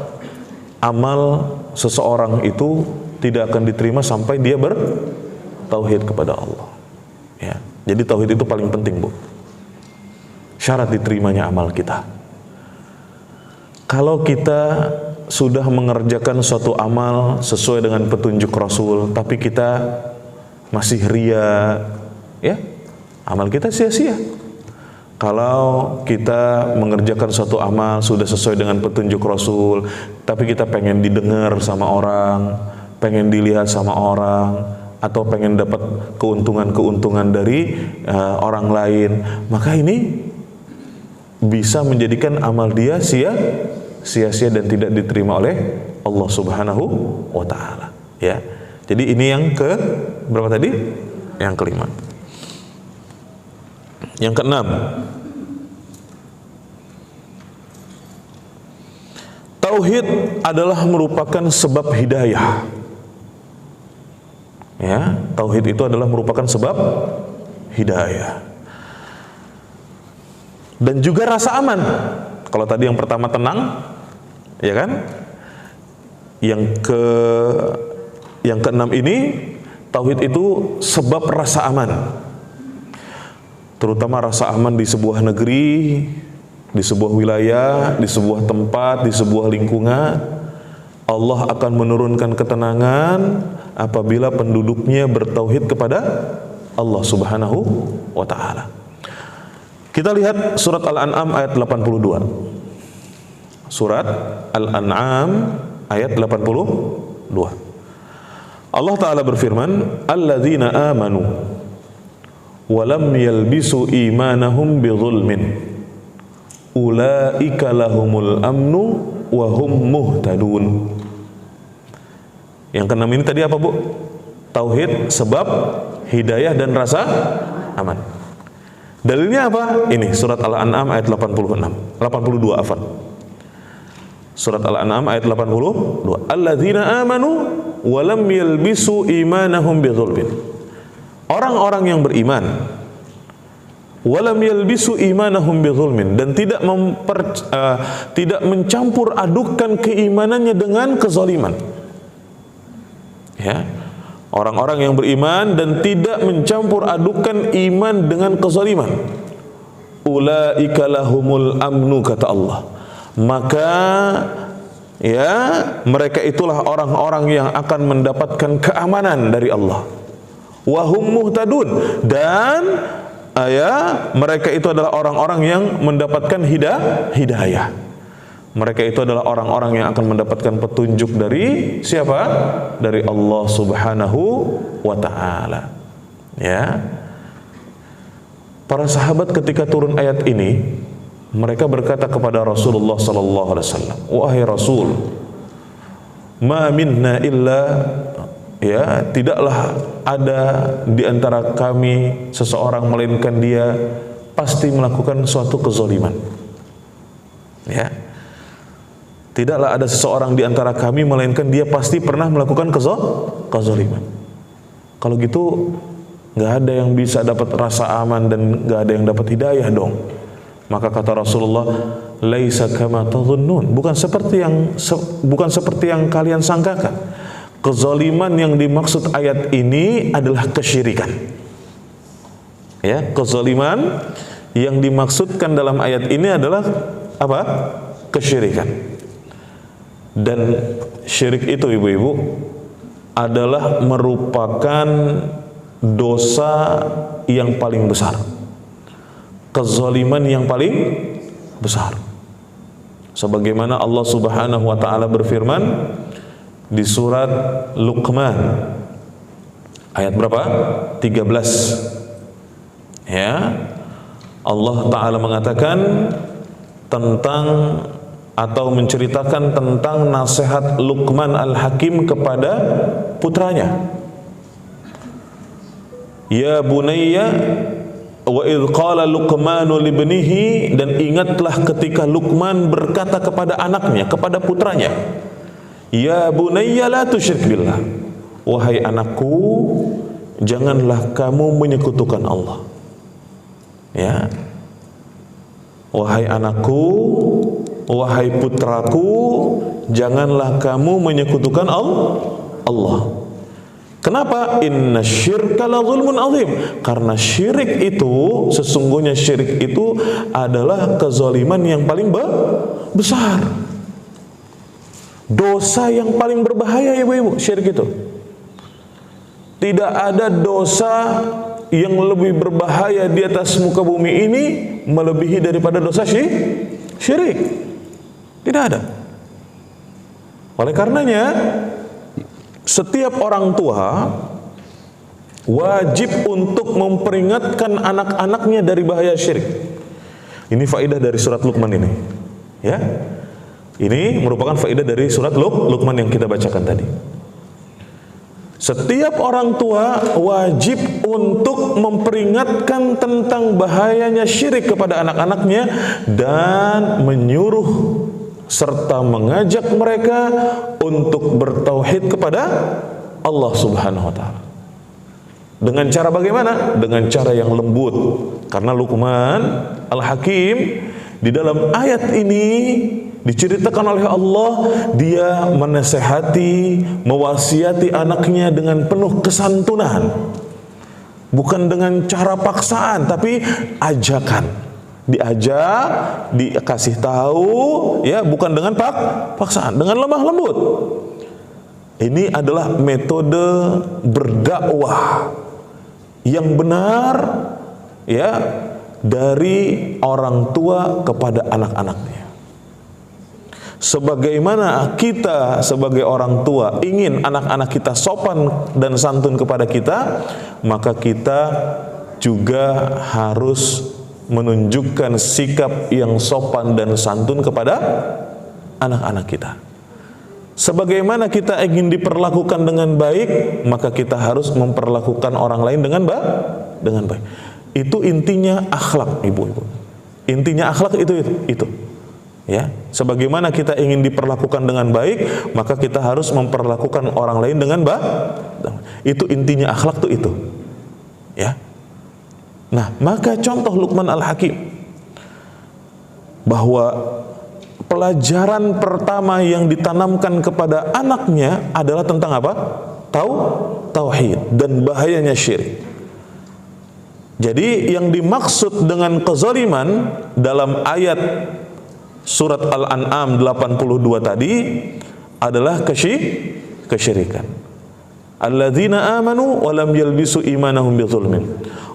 amal seseorang itu tidak akan diterima sampai dia bertauhid kepada Allah. Ya. Jadi tauhid itu paling penting Bu. Syarat diterimanya amal kita. Kalau kita sudah mengerjakan suatu amal sesuai dengan petunjuk Rasul, tapi kita masih ria, ya, amal kita sia-sia. Kalau kita mengerjakan suatu amal sudah sesuai dengan petunjuk Rasul, tapi kita pengen didengar sama orang, pengen dilihat sama orang, atau pengen dapat keuntungan-keuntungan dari orang lain, maka ini bisa menjadikan amal dia sia-sia dan tidak diterima oleh Allah Subhanahu wa taala. Ya. Jadi ini yang ke berapa tadi? Yang kelima. Yang keenam, tauhid adalah merupakan sebab hidayah. Ya, tauhid itu adalah merupakan sebab hidayah. Dan juga rasa aman. Kalau tadi yang pertama tenang, ya kan? Yang keenam ini, tauhid itu sebab rasa aman. Terutama rasa aman di sebuah negeri, di sebuah wilayah, di sebuah tempat, di sebuah lingkungan. Allah akan menurunkan ketenangan apabila penduduknya bertauhid kepada Allah Subhanahu wa taala. Kita lihat surat Al-An'am ayat 82. Surat Al-An'am ayat 82. Allah Ta'ala berfirman, alladzina amanu wa lam yalbisu imanahum bidzulmin ulaika lahumul amnu wa hum muhtadun. Yang keenam ini tadi apa Bu? Tauhid, sebab hidayah dan rasa aman. Dalilnya apa? Ini surat Al-An'am ayat 82 afwan. Surat Al-An'am ayat 82. Alladzina amanu wa lam yalbisu imanahum bidzulmin. Orang-orang yang beriman wa lam yalbisu imanahum bidzulmin, dan tidak mencampur adukan keimanannya dengan kezaliman. Ya. Orang-orang yang beriman dan tidak mencampur adukan iman dengan kezaliman. Ulaika lahumul amnu, kata Allah. Maka ya, mereka itulah orang-orang yang akan mendapatkan keamanan dari Allah. Wahum muhtadun, dan mereka itu adalah orang-orang yang mendapatkan hidayah. Mereka itu adalah orang-orang yang akan mendapatkan petunjuk dari siapa? Dari Allah Subhanahu wa ta'ala. Ya. Para sahabat ketika turun ayat ini, mereka berkata kepada Rasulullah sallallahu alaihi wasallam, "Wahai Rasul, ma minna illa," ya, tidaklah ada di antara kami seseorang melainkan dia pasti melakukan suatu kezaliman. Ya. Tidaklah ada seseorang di antara kami melainkan dia pasti pernah melakukan kezaliman. Kalau gitu nggak ada yang bisa dapat rasa aman dan nggak ada yang dapat hidayah dong. Maka kata Rasulullah, laisa kama tadhunnun, bukan seperti yang kalian sangkakan. Kezaliman yang dimaksud ayat ini adalah kesyirikan. Ya, kezaliman yang dimaksudkan dalam ayat ini adalah apa? Kesyirikan. Dan syirik itu, ibu-ibu, adalah merupakan dosa yang paling besar, kezaliman yang paling besar. Sebagaimana Allah Subhanahu wa ta'ala berfirman di surat Luqman ayat berapa? 13. Ya, Allah Ta'ala mengatakan tentang atau menceritakan tentang nasihat Luqman al-Hakim kepada putranya. Ya bunayya, wa idh qala Luqmanu libnihi, dan ingatlah ketika Luqman berkata kepada anaknya, kepada putranya, ya bunayya la tusyrik billah, wahai anakku, janganlah kamu menyekutukan Allah. Ya, wahai anakku, wahai putraku, janganlah kamu menyekutukan Allah. Kenapa? Inna syirka la zulmun azim. Karena syirik itu, sesungguhnya syirik itu adalah kezaliman yang paling besar. Dosa yang paling berbahaya, ibu-ibu, syirik itu. Tidak ada dosa yang lebih berbahaya di atas muka bumi ini melebihi daripada dosa syirik. Tidak ada. Oleh karenanya, setiap orang tua wajib untuk memperingatkan anak-anaknya dari bahaya syirik. Ini faedah dari surat Luqman ini. Ya. Ini merupakan faedah dari surat Luqman yang kita bacakan tadi. Setiap orang tua wajib untuk memperingatkan tentang bahayanya syirik kepada anak-anaknya dan menyuruh serta mengajak mereka untuk bertauhid kepada Allah Subhanahu wa ta'ala. Dengan cara bagaimana? Dengan cara yang lembut. Karena Luqman Al-Hakim di dalam ayat ini diceritakan oleh Allah, dia menasehati, mewasiati anaknya dengan penuh kesantunan. Bukan dengan cara paksaan, tapi ajakan. Diajak, dikasih tahu, ya, bukan dengan paksaan, dengan lemah lembut. Ini adalah metode berdakwah yang benar, ya, dari orang tua kepada anak-anaknya. Sebagaimana kita sebagai orang tua ingin anak-anak kita sopan dan santun kepada kita, maka kita juga harus menunjukkan sikap yang sopan dan santun kepada anak-anak kita. Sebagaimana kita ingin diperlakukan dengan baik, maka kita harus memperlakukan orang lain dengan baik. Itu intinya akhlak, ibu-ibu. Intinya akhlak itu. Ya, sebagaimana kita ingin diperlakukan dengan baik, maka kita harus memperlakukan orang lain dengan baik. Itu intinya akhlak itu. Ya. Nah, maka contoh Luqman Al-Hakim bahwa pelajaran pertama yang ditanamkan kepada anaknya adalah tentang apa? tauhid dan bahayanya syirik. Jadi yang dimaksud dengan kezaliman dalam ayat surat Al-An'am 82 tadi adalah kesyirikan. Alladzina amanu wa lam yalbisu imanahum bidzulmin.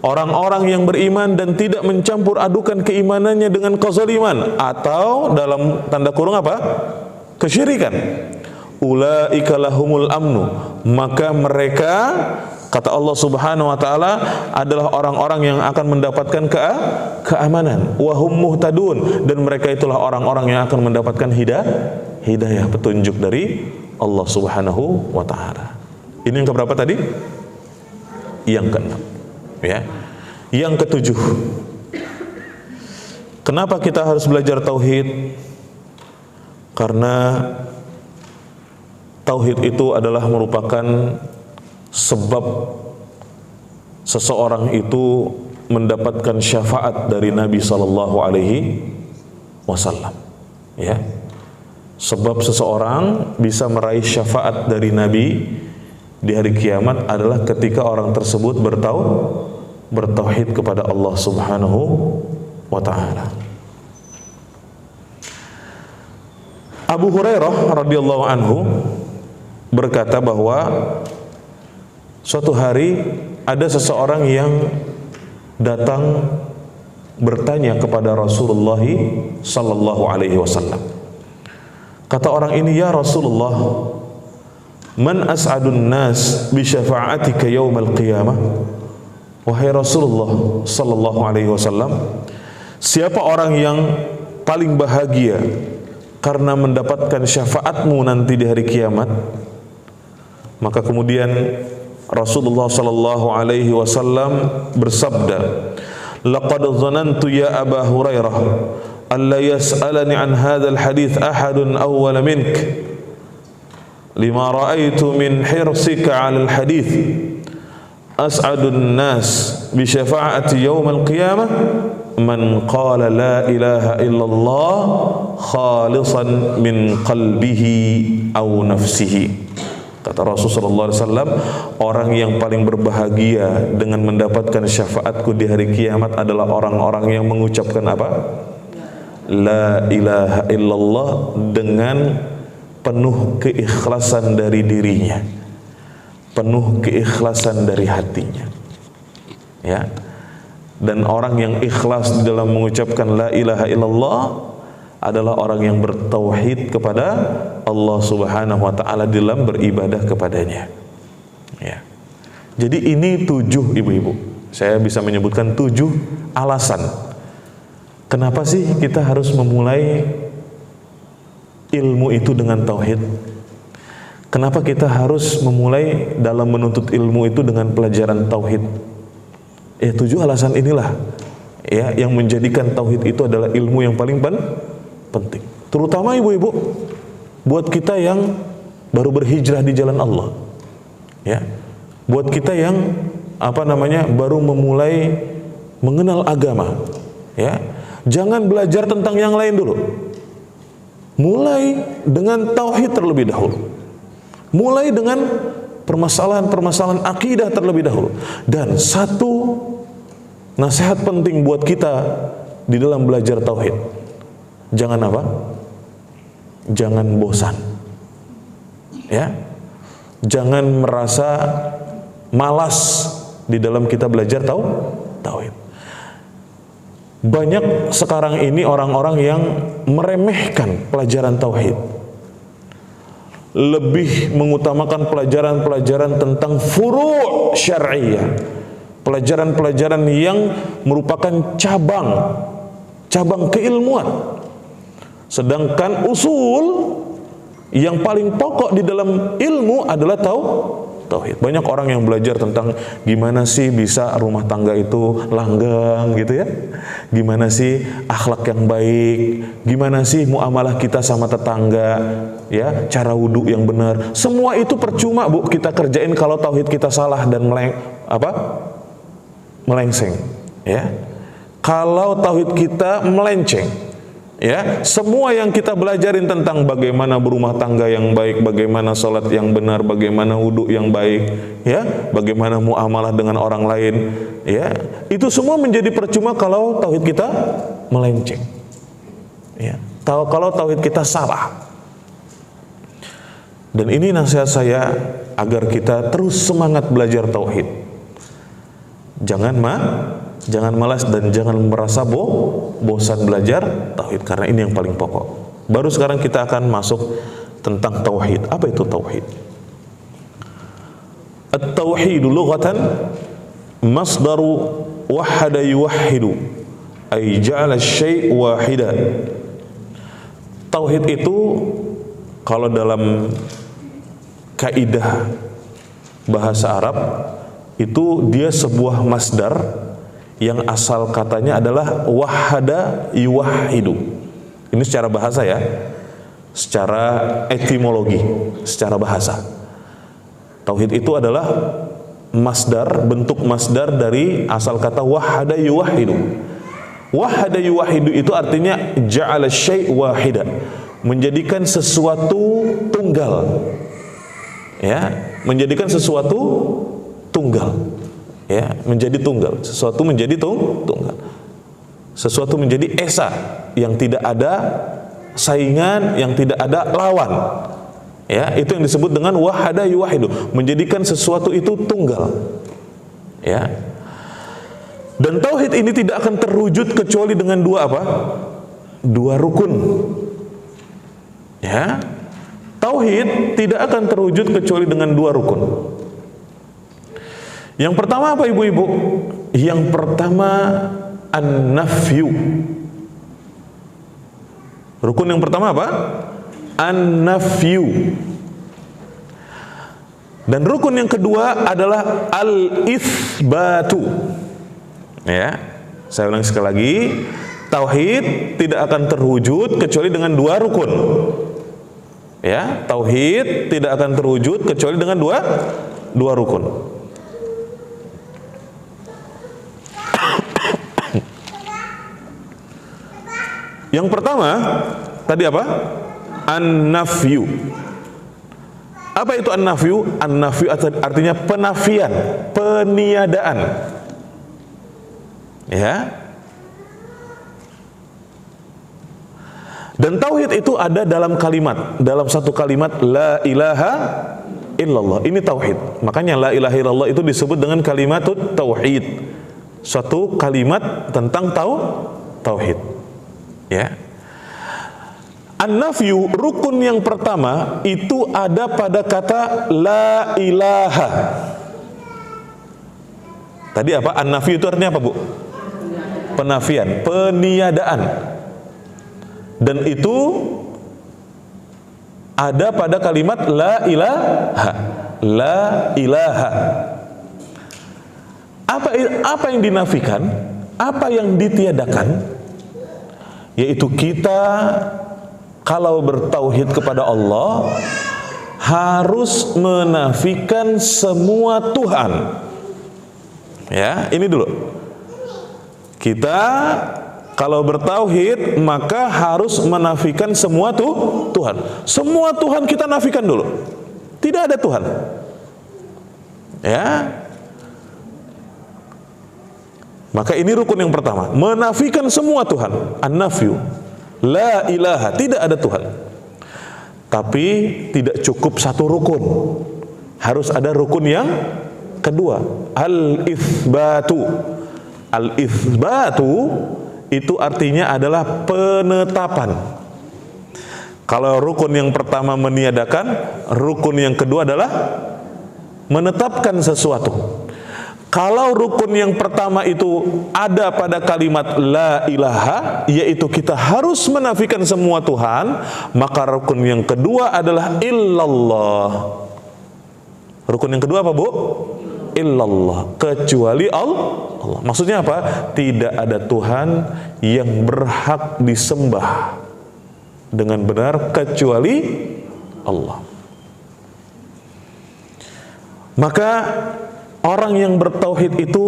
Orang-orang yang beriman dan tidak mencampur adukan keimanannya dengan kezaliman, atau dalam tanda kurung apa? Kesyirikan. Ulaika lahumul amnu, maka mereka, kata Allah Subhanahu wa taala, adalah orang-orang yang akan mendapatkan keamanan. Wa hum muhtadun, dan mereka itulah orang-orang yang akan mendapatkan hidayah, petunjuk dari Allah Subhanahu wa taala. Ini yang keberapa tadi? Yang keenam, ya. Yang ketujuh. Kenapa kita harus belajar tauhid? Karena tauhid itu adalah merupakan sebab seseorang itu mendapatkan syafaat dari Nabi sallallahu alaihi wasallam, ya. Sebab seseorang bisa meraih syafaat dari Nabi di hari kiamat adalah ketika orang tersebut bertauhid kepada Allah Subhanahu wa taala. Abu Hurairah radhiyallahu anhu berkata bahwa suatu hari ada seseorang yang datang bertanya kepada Rasulullah sallallahu alaihi wasallam. Kata orang ini, "Ya Rasulullah, man as'adun nas bi syafa'atika yaumal qiyamah?" Wahai Rasulullah sallallahu alaihi wasallam, siapa orang yang paling bahagia karena mendapatkan syafaatmu nanti di hari kiamat? Maka kemudian Rasulullah sallallahu alaihi wasallam bersabda, "Laqad dhanantu ya Aba Hurairah alla yas'alani an hadzal hadits ahadun awwala mink lima ra'aitu min hirsika 'alal hadits as'adun nas bi syafa'ati yaumil qiyamah man qala la ilaha illallah khalisan min qalbihi aw nafsihi." Kata Rasulullah SAW, orang yang paling berbahagia dengan mendapatkan syafaatku di hari kiamat adalah orang-orang yang mengucapkan apa? La ilaha illallah dengan penuh keikhlasan dari dirinya, penuh keikhlasan dari hatinya, ya. Dan orang yang ikhlas di dalam mengucapkan la ilaha illallah adalah orang yang bertauhid kepada Allah Subhanahu wa taala dalam beribadah kepadanya, ya. Jadi ini 7, ibu-ibu. Saya bisa menyebutkan 7 alasan kenapa sih kita harus memulai ilmu itu dengan tauhid. Kenapa kita harus memulai dalam menuntut ilmu itu dengan pelajaran tauhid? 7 alasan inilah, ya, yang menjadikan tauhid itu adalah ilmu yang paling penting. Terutama ibu-ibu, buat kita yang baru berhijrah di jalan Allah, ya. Buat kita yang baru memulai mengenal agama, ya. Jangan belajar tentang yang lain dulu. Mulai dengan tauhid terlebih dahulu. Mulai dengan permasalahan-permasalahan akidah terlebih dahulu. Dan satu nasihat penting buat kita di dalam belajar tauhid, jangan apa? Jangan bosan, ya. Jangan merasa malas di dalam kita belajar tauhid. Banyak sekarang ini orang-orang yang meremehkan pelajaran tauhid, lebih mengutamakan pelajaran-pelajaran tentang furu' syar'iyyah, pelajaran-pelajaran yang merupakan cabang keilmuan. Sedangkan usul yang paling pokok di dalam ilmu adalah tauhid. Banyak orang yang belajar tentang gimana sih bisa rumah tangga itu langgeng, gitu ya. Gimana sih akhlak yang baik, gimana sih muamalah kita sama tetangga, ya, cara wudhu yang benar. Semua itu percuma, Bu, kita kerjain kalau tauhid kita salah dan melengseng, ya. Kalau tauhid kita melenceng, Ya, semua yang kita belajarin tentang bagaimana berumah tangga yang baik, bagaimana sholat yang benar, bagaimana wudhu yang baik, ya, bagaimana muamalah dengan orang lain, ya, itu semua menjadi percuma kalau tauhid kita melenceng. Ya, kalau tauhid kita salah. Dan ini nasihat saya agar kita terus semangat belajar tauhid. Jangan malas dan jangan merasa bosan belajar tauhid, karena ini yang paling pokok. Baru sekarang kita akan masuk tentang tauhid. Apa itu tauhid? At-tauhidu lughatan masdaru wahada yuwahhidu, ay ja'ala syai' wahida. Tauhid itu kalau dalam kaidah bahasa Arab itu dia sebuah masdar yang asal katanya adalah wahada yuwahhidu. Ini secara bahasa ya, secara etimologi, secara bahasa. Tauhid itu adalah masdar, bentuk masdar dari asal kata wahada yuwahhidu. Wahada yuwahhidu itu artinya ja'ala syai' wahida, menjadikan sesuatu tunggal. Ya, menjadikan sesuatu tunggal. Ya, menjadi tunggal, sesuatu menjadi tunggal, sesuatu menjadi esa yang tidak ada saingan, yang tidak ada lawan. Ya, itu yang disebut dengan wahada yuwahidu, menjadikan sesuatu itu tunggal. Ya, dan tauhid ini tidak akan terwujud kecuali dengan dua apa? Dua rukun. Ya, tauhid tidak akan terwujud kecuali dengan dua rukun. Yang pertama apa ibu-ibu? Yang pertama an-nafyu. Rukun yang pertama apa? An-nafyu. Dan rukun yang kedua adalah al-itsbatu. Ya, saya ulang sekali lagi. Tauhid tidak akan terwujud kecuali dengan dua rukun. Ya, tauhid tidak akan terwujud kecuali dengan dua rukun. Yang pertama tadi apa? An-nafyu. Apa itu an-nafyu? An-nafyu artinya penafian, peniadaan. Ya. Dan tauhid itu ada dalam kalimat, dalam satu kalimat la ilaha illallah. Ini tauhid. Makanya la ilaha illallah itu disebut dengan kalimatut tauhid. Suatu kalimat tentang tauhid. Ya. An-nafyu, rukun yang pertama itu ada pada kata la ilaha. Tadi apa? An-nafyu itu artinya apa, Bu? Penafian, peniadaan. Dan itu ada pada kalimat la ilaha. La ilaha. Apa yang dinafikan? Apa yang ditiadakan? Yaitu kita kalau bertauhid kepada Allah harus menafikan semua Tuhan. Ya, ini dulu. Kita kalau bertauhid maka harus menafikan semua Tuhan. Semua Tuhan kita nafikan dulu. Tidak ada Tuhan. Ya. Maka ini rukun yang pertama, menafikan semua Tuhan. An-nafyu, la ilaha, tidak ada Tuhan. Tapi tidak cukup satu rukun, harus ada rukun yang kedua, al-itsbatu. Al-itsbatu itu artinya adalah penetapan. Kalau rukun yang pertama meniadakan, rukun yang kedua adalah menetapkan sesuatu. Kalau rukun yang pertama itu ada pada kalimat la ilaha, yaitu kita harus menafikan semua Tuhan, maka rukun yang kedua adalah illallah. Rukun yang kedua apa, Bu? Illallah, kecuali Allah. Maksudnya apa? Tidak ada Tuhan yang berhak disembah dengan benar kecuali Allah. Maka orang yang bertauhid itu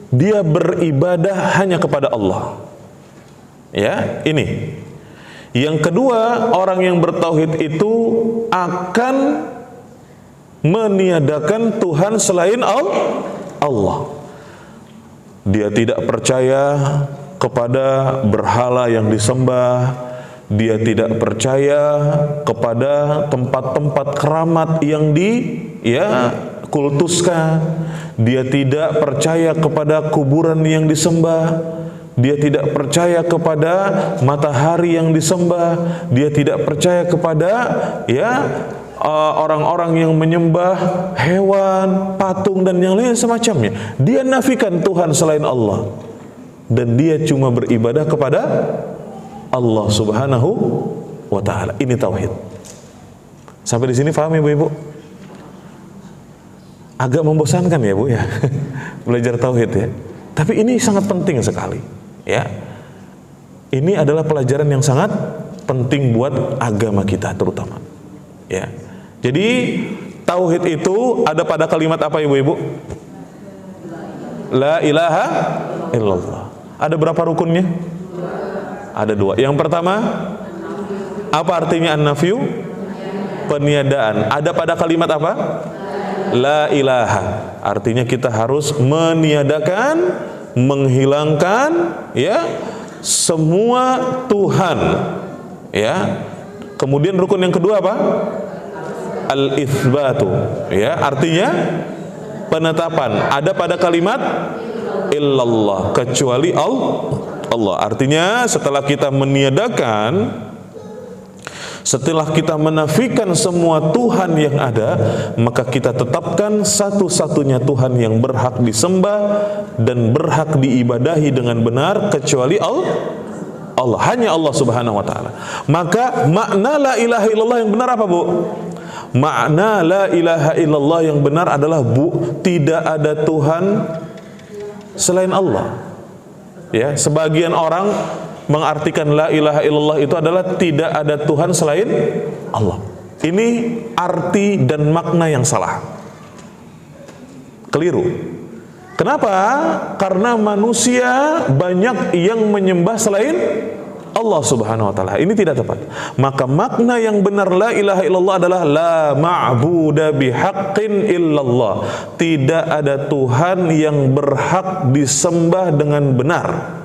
dia beribadah hanya kepada Allah. Ya, ini Yang kedua, orang yang bertauhid itu akan meniadakan Tuhan selain Allah. Dia tidak percaya kepada berhala yang disembah. Dia tidak percaya kepada tempat-tempat keramat yang kultuskan. Dia tidak percaya kepada kuburan yang disembah. Dia tidak percaya kepada matahari yang disembah. Dia tidak percaya kepada orang-orang yang menyembah hewan, patung dan yang lain semacamnya. Dia nafikan Tuhan selain Allah, dan dia cuma beribadah kepada Allah Subhanahu wa ta'ala. Ini tauhid. Sampai di sini paham ya Bu Ibu? Agak membosankan ya Bu ya belajar tauhid ya. Tapi ini sangat penting sekali ya. Ini adalah pelajaran yang sangat penting buat agama kita terutama ya. Jadi tauhid itu ada pada kalimat apa Ibu-ibu? La ilaha illallah. Ada berapa rukunnya? Ada 2. Yang pertama, apa artinya an-nafyu? Peniadaan. Ada pada kalimat apa? La ilaha. Artinya kita harus meniadakan, menghilangkan ya semua Tuhan ya. Kemudian rukun yang kedua apa? Al-itsbatu ya, artinya penetapan. Ada pada kalimat illallah, kecuali Allah. Artinya setelah kita meniadakan, setelah kita menafikan semua Tuhan yang ada, maka kita tetapkan satu-satunya Tuhan yang berhak disembah dan berhak diibadahi dengan benar kecuali Allah, hanya Allah Subhanahu wa ta'ala. Maka makna la ilaha illallah yang benar apa Bu? Makna la ilaha illallah yang benar adalah tidak ada Tuhan selain Allah. Ya, sebagian orang mengartikan la ilaha illallah itu adalah tidak ada Tuhan selain Allah. Ini arti dan makna yang salah. Keliru. Kenapa? Karena manusia banyak yang menyembah selain Allah Subhanahu wa ta'ala. Ini tidak tepat. Maka makna yang benar la ilaha illallah adalah la ma'buda bihaqqin illallah. Tidak ada Tuhan yang berhak disembah dengan benar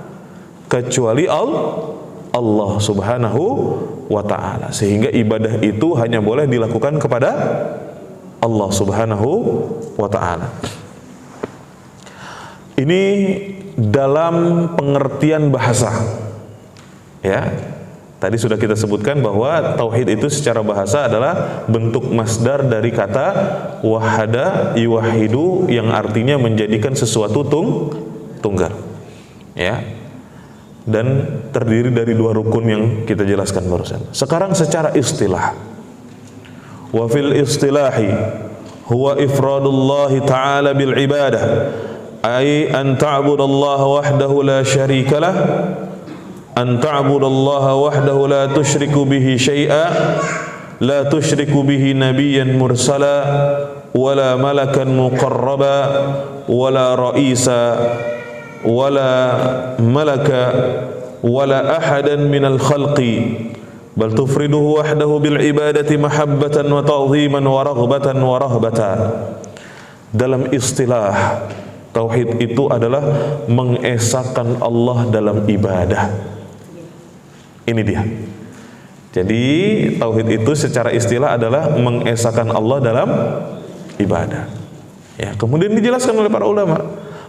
kecuali Allah Subhanahu wa ta'ala. Sehingga ibadah itu hanya boleh dilakukan kepada Allah Subhanahu wa ta'ala. Ini dalam pengertian bahasa. Ya, tadi sudah kita sebutkan bahwa tauhid itu secara bahasa adalah bentuk masdar dari kata wahada yuwahidu, yang artinya menjadikan sesuatu tunggal. Ya, dan terdiri dari 2 rukun yang kita jelaskan barusan. Sekarang secara istilah, wa fil istilahi huwa ifradullahi ta'ala bil ibadah, ay an ta'budallaha wahdahu la syarikalah, an ta'budallaha wahdahu la tusyriku bihi syai'a, la tusyriku bihi nabiyyan mursala wala malakan muqarraba wala ra'isa wala malaka wala ahadan minal khalqi, bal tufriduhu wahdahu bil ibadati mahabbatan wa ta'ziman wa raghbatan wa rahbatan. Dalam istilah, tauhid itu adalah mengesahkan Allah dalam ibadah. Ini dia. Jadi tauhid itu secara istilah adalah mengesahkan Allah dalam ibadah. Ya, kemudian dijelaskan oleh para ulama.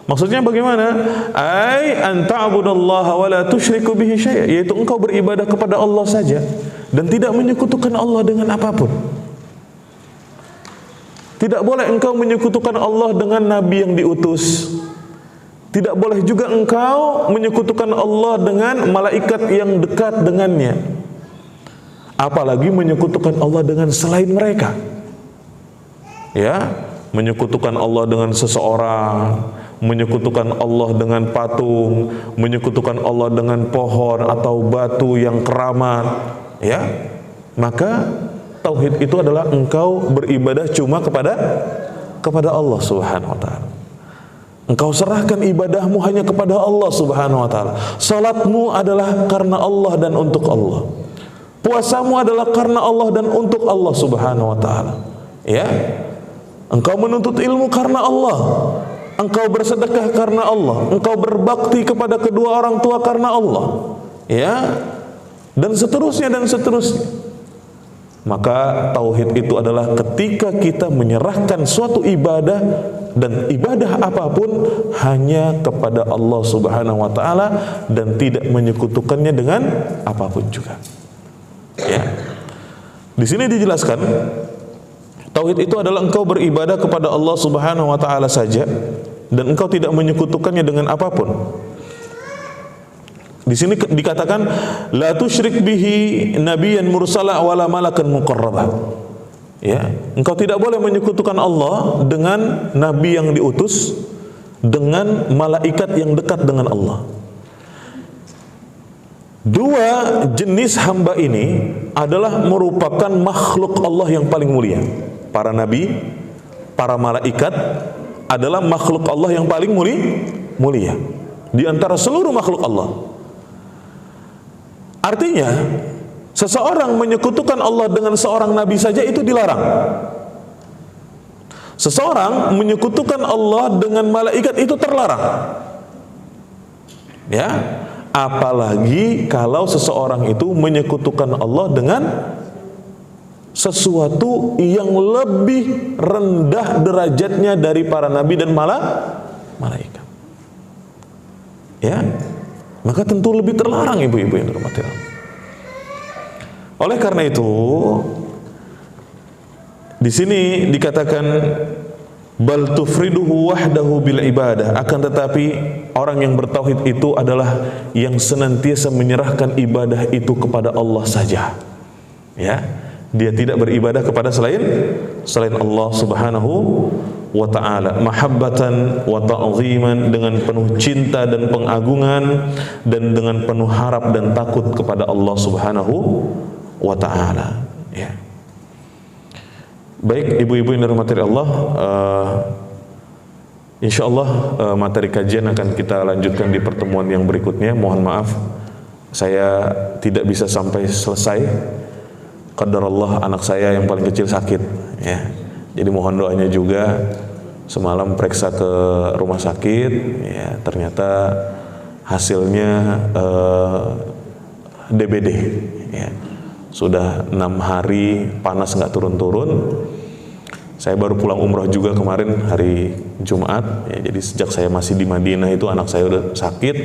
Maksudnya bagaimana? Ai an ta'budallaha wa la tusyriku bihi syai'a, yaitu engkau beribadah kepada Allah saja dan tidak menyekutukan Allah dengan apapun. Tidak boleh engkau menyekutukan Allah dengan nabi yang diutus. Tidak boleh juga engkau menyekutukan Allah dengan malaikat yang dekat dengannya. Apalagi menyekutukan Allah dengan selain mereka. Ya, menyekutukan Allah dengan seseorang, menyekutukan Allah dengan patung, menyekutukan Allah dengan pohon atau batu yang keramat, ya. Maka tauhid itu adalah engkau beribadah cuma kepada Allah Subhanahu wa ta'ala. Engkau serahkan ibadahmu hanya kepada Allah Subhanahu wa ta'ala. Salatmu adalah karena Allah dan untuk Allah. puasamu adalah karena Allah dan untuk Allah Subhanahu wa taala. Ya. Engkau menuntut ilmu karena Allah. Engkau bersedekah karena Allah. Engkau berbakti kepada kedua orang tua karena Allah. Ya. Dan seterusnya dan seterusnya. Maka tauhid itu adalah ketika kita menyerahkan suatu ibadah dan ibadah apapun hanya kepada Allah Subhanahu wa taala dan tidak menyekutukannya dengan apapun juga. Ya. Di sini dijelaskan tauhid itu adalah engkau beribadah kepada Allah Subhanahu wa taala saja dan engkau tidak menyekutukannya dengan apapun. Di sini dikatakan la tusyrik bihi nabiyyan mursala wala malakan muqarraba. Ya, engkau tidak boleh menyekutukan Allah dengan nabi yang diutus, dengan malaikat yang dekat dengan Allah. Dua jenis hamba ini adalah merupakan makhluk Allah yang paling mulia. Para nabi, para malaikat adalah makhluk Allah yang paling mulia di antara seluruh makhluk Allah. Artinya, seseorang menyekutukan Allah dengan seorang nabi saja itu dilarang. Seseorang menyekutukan Allah dengan malaikat itu terlarang. Ya, apalagi kalau seseorang itu menyekutukan Allah dengan sesuatu yang lebih rendah derajatnya dari para nabi dan malaikat. Ya. Maka tentu lebih terlarang ibu-ibu yang dirahmati Allah. Oleh karena itu, di sini dikatakan bal tufriduhu wahdahu bil ibadah, akan tetapi orang yang bertauhid itu adalah yang senantiasa menyerahkan ibadah itu kepada Allah saja. Ya, dia tidak beribadah kepada selain Allah Subhanahu wa ta'ala, mahabbatan wa ta'ziman, dengan penuh cinta dan pengagungan dan dengan penuh harap dan takut kepada Allah Subhanahu wa ta'ala. Ya. Baik ibu-ibu yang dirahmati Allah, insyaallah materi kajian akan kita lanjutkan di pertemuan yang berikutnya. Mohon maaf saya tidak bisa sampai selesai. Qadarullah anak saya yang paling kecil sakit, ya. Jadi mohon doanya juga. Semalam periksa ke rumah sakit, ya, ternyata hasilnya DBD, ya. Sudah 6 hari panas nggak turun-turun. Saya baru pulang umroh juga kemarin hari Jumat, ya, jadi sejak saya masih di Madinah itu anak saya udah sakit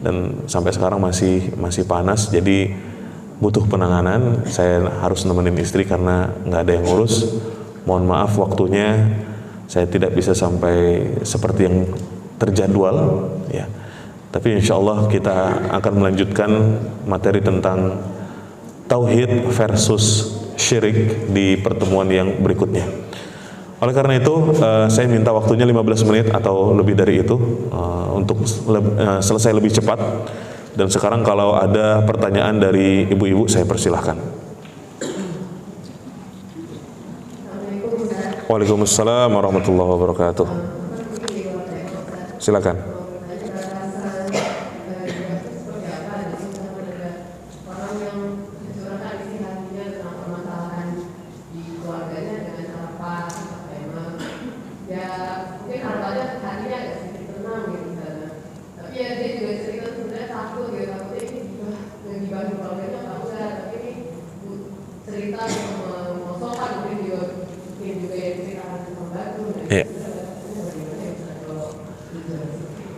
dan sampai sekarang masih panas. Jadi butuh penanganan. Saya harus nemenin istri karena nggak ada yang ngurus. Mohon maaf waktunya saya tidak bisa sampai seperti yang terjadwal, ya. Tapi insya Allah kita akan melanjutkan materi tentang tauhid versus syirik di pertemuan yang berikutnya. Oleh karena itu saya minta waktunya 15 menit atau lebih dari itu untuk selesai lebih cepat. Dan sekarang kalau ada pertanyaan dari ibu-ibu saya persilahkan. Waalaikumsalam warahmatullahi wabarakatuh. Silakan.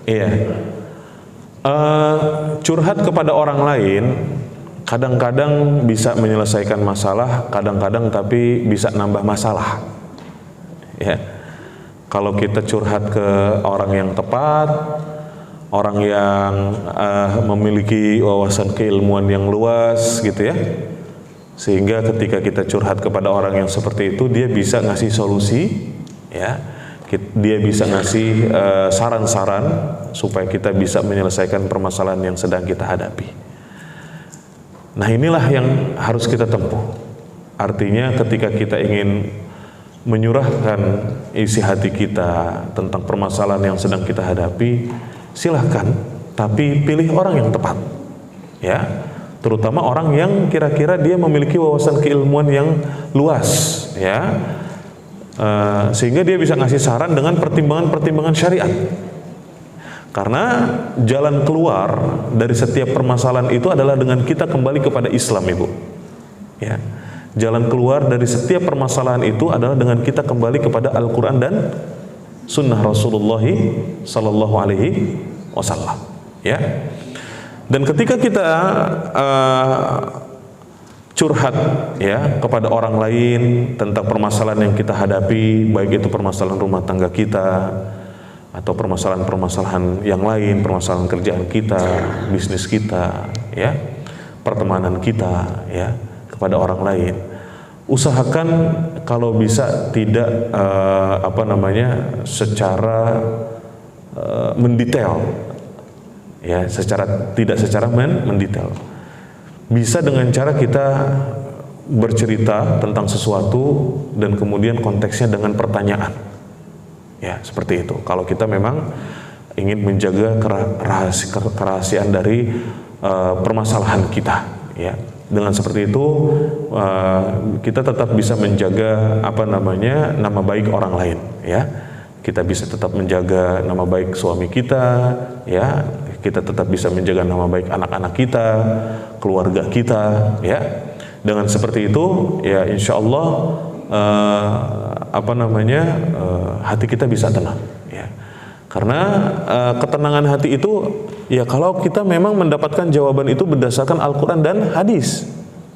Iya. Curhat kepada orang lain kadang-kadang bisa menyelesaikan masalah, kadang-kadang tapi bisa nambah masalah. Ya. Kalau kita curhat ke orang yang tepat, orang yang memiliki wawasan keilmuan yang luas gitu ya, sehingga ketika kita curhat kepada orang yang seperti itu, dia bisa ngasih solusi, ya. Dia bisa ngasih saran-saran supaya kita bisa menyelesaikan permasalahan yang sedang kita hadapi. Nah, inilah yang harus kita tempuh. Artinya ketika kita ingin menyurahkan isi hati kita tentang permasalahan yang sedang kita hadapi, silahkan, tapi pilih orang yang tepat, ya. terutama orang yang kira-kira dia memiliki wawasan keilmuan yang luas, ya, sehingga dia bisa ngasih saran dengan pertimbangan-pertimbangan syariat. Karena jalan keluar dari setiap permasalahan itu adalah dengan kita kembali kepada Islam, Ibu. Ya. Jalan keluar dari setiap permasalahan itu adalah dengan kita kembali kepada Al-Quran dan Sunnah Rasulullah Sallallahu Alaihi Wasallam. Ya. Dan ketika kita curhat, ya, kepada orang lain tentang permasalahan yang kita hadapi, baik itu permasalahan rumah tangga kita atau permasalahan-permasalahan yang lain, permasalahan kerjaan kita, bisnis kita, ya, pertemanan kita, ya, kepada orang lain, usahakan kalau bisa tidak secara mendetail, ya, tidak secara mendetail. Bisa dengan cara kita bercerita tentang sesuatu dan kemudian konteksnya dengan pertanyaan. Ya, seperti itu. Kalau kita memang ingin menjaga kerahasiaan dari permasalahan kita, ya. Dengan seperti itu kita tetap bisa menjaga nama baik orang lain, ya. Kita bisa tetap menjaga nama baik suami kita, ya. Kita tetap bisa menjaga nama baik anak-anak kita, keluarga kita, ya. Dengan seperti itu, ya, insya Allah hati kita bisa tenang, ya. Karena ketenangan hati itu, ya, kalau kita memang mendapatkan jawaban itu berdasarkan Al-Quran dan hadis,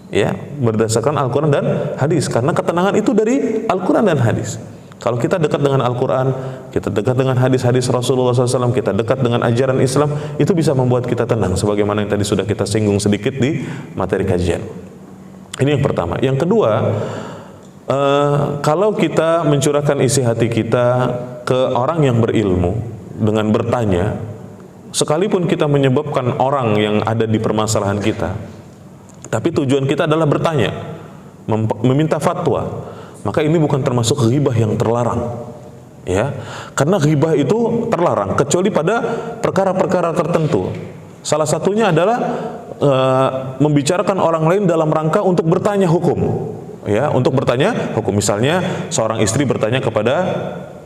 ya, berdasarkan Al-Quran dan hadis. Karena ketenangan itu dari Al-Quran dan hadis. Kalau kita dekat dengan Al-Quran, kita dekat dengan hadis-hadis Rasulullah SAW, kita dekat dengan ajaran Islam, itu bisa membuat kita tenang, sebagaimana yang tadi sudah kita singgung sedikit di materi kajian. Ini yang pertama. Yang kedua, kalau kita mencurahkan isi hati kita ke orang yang berilmu dengan bertanya, sekalipun kita menyebabkan orang yang ada di permasalahan kita, tapi tujuan kita adalah bertanya, meminta fatwa, maka ini bukan termasuk ghibah yang terlarang, ya. Karena ghibah itu terlarang kecuali pada perkara-perkara tertentu. Salah satunya adalah membicarakan orang lain dalam rangka untuk bertanya hukum, ya, untuk bertanya hukum. Misalnya seorang istri bertanya kepada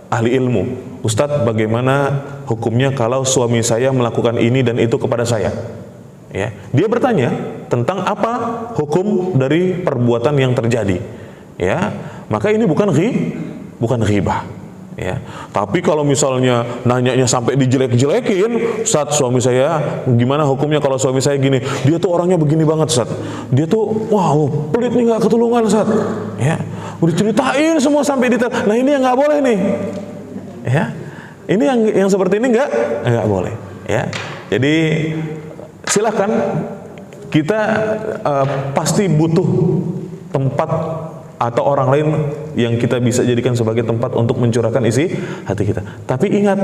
ahli ilmu, Ustadz, bagaimana hukumnya kalau suami saya melakukan ini dan itu kepada saya? Ya, dia bertanya tentang apa hukum dari perbuatan yang terjadi, ya. Maka ini bukan ghibah, ya. Tapi kalau misalnya nanyanya sampai dijelek-jelekin, Ustadz, suami saya gimana hukumnya kalau suami saya gini, dia tuh orangnya begini banget, Ustadz, dia tuh wow pelit nih, nggak ketulungan, Ustadz, ya, udah ceritain semua sampai detail. Nah, ini yang nggak boleh nih, ya, ini yang seperti ini nggak boleh, ya. Jadi silahkan, kita pasti butuh tempat atau orang lain yang kita bisa jadikan sebagai tempat untuk mencurahkan isi hati kita. Tapi ingat,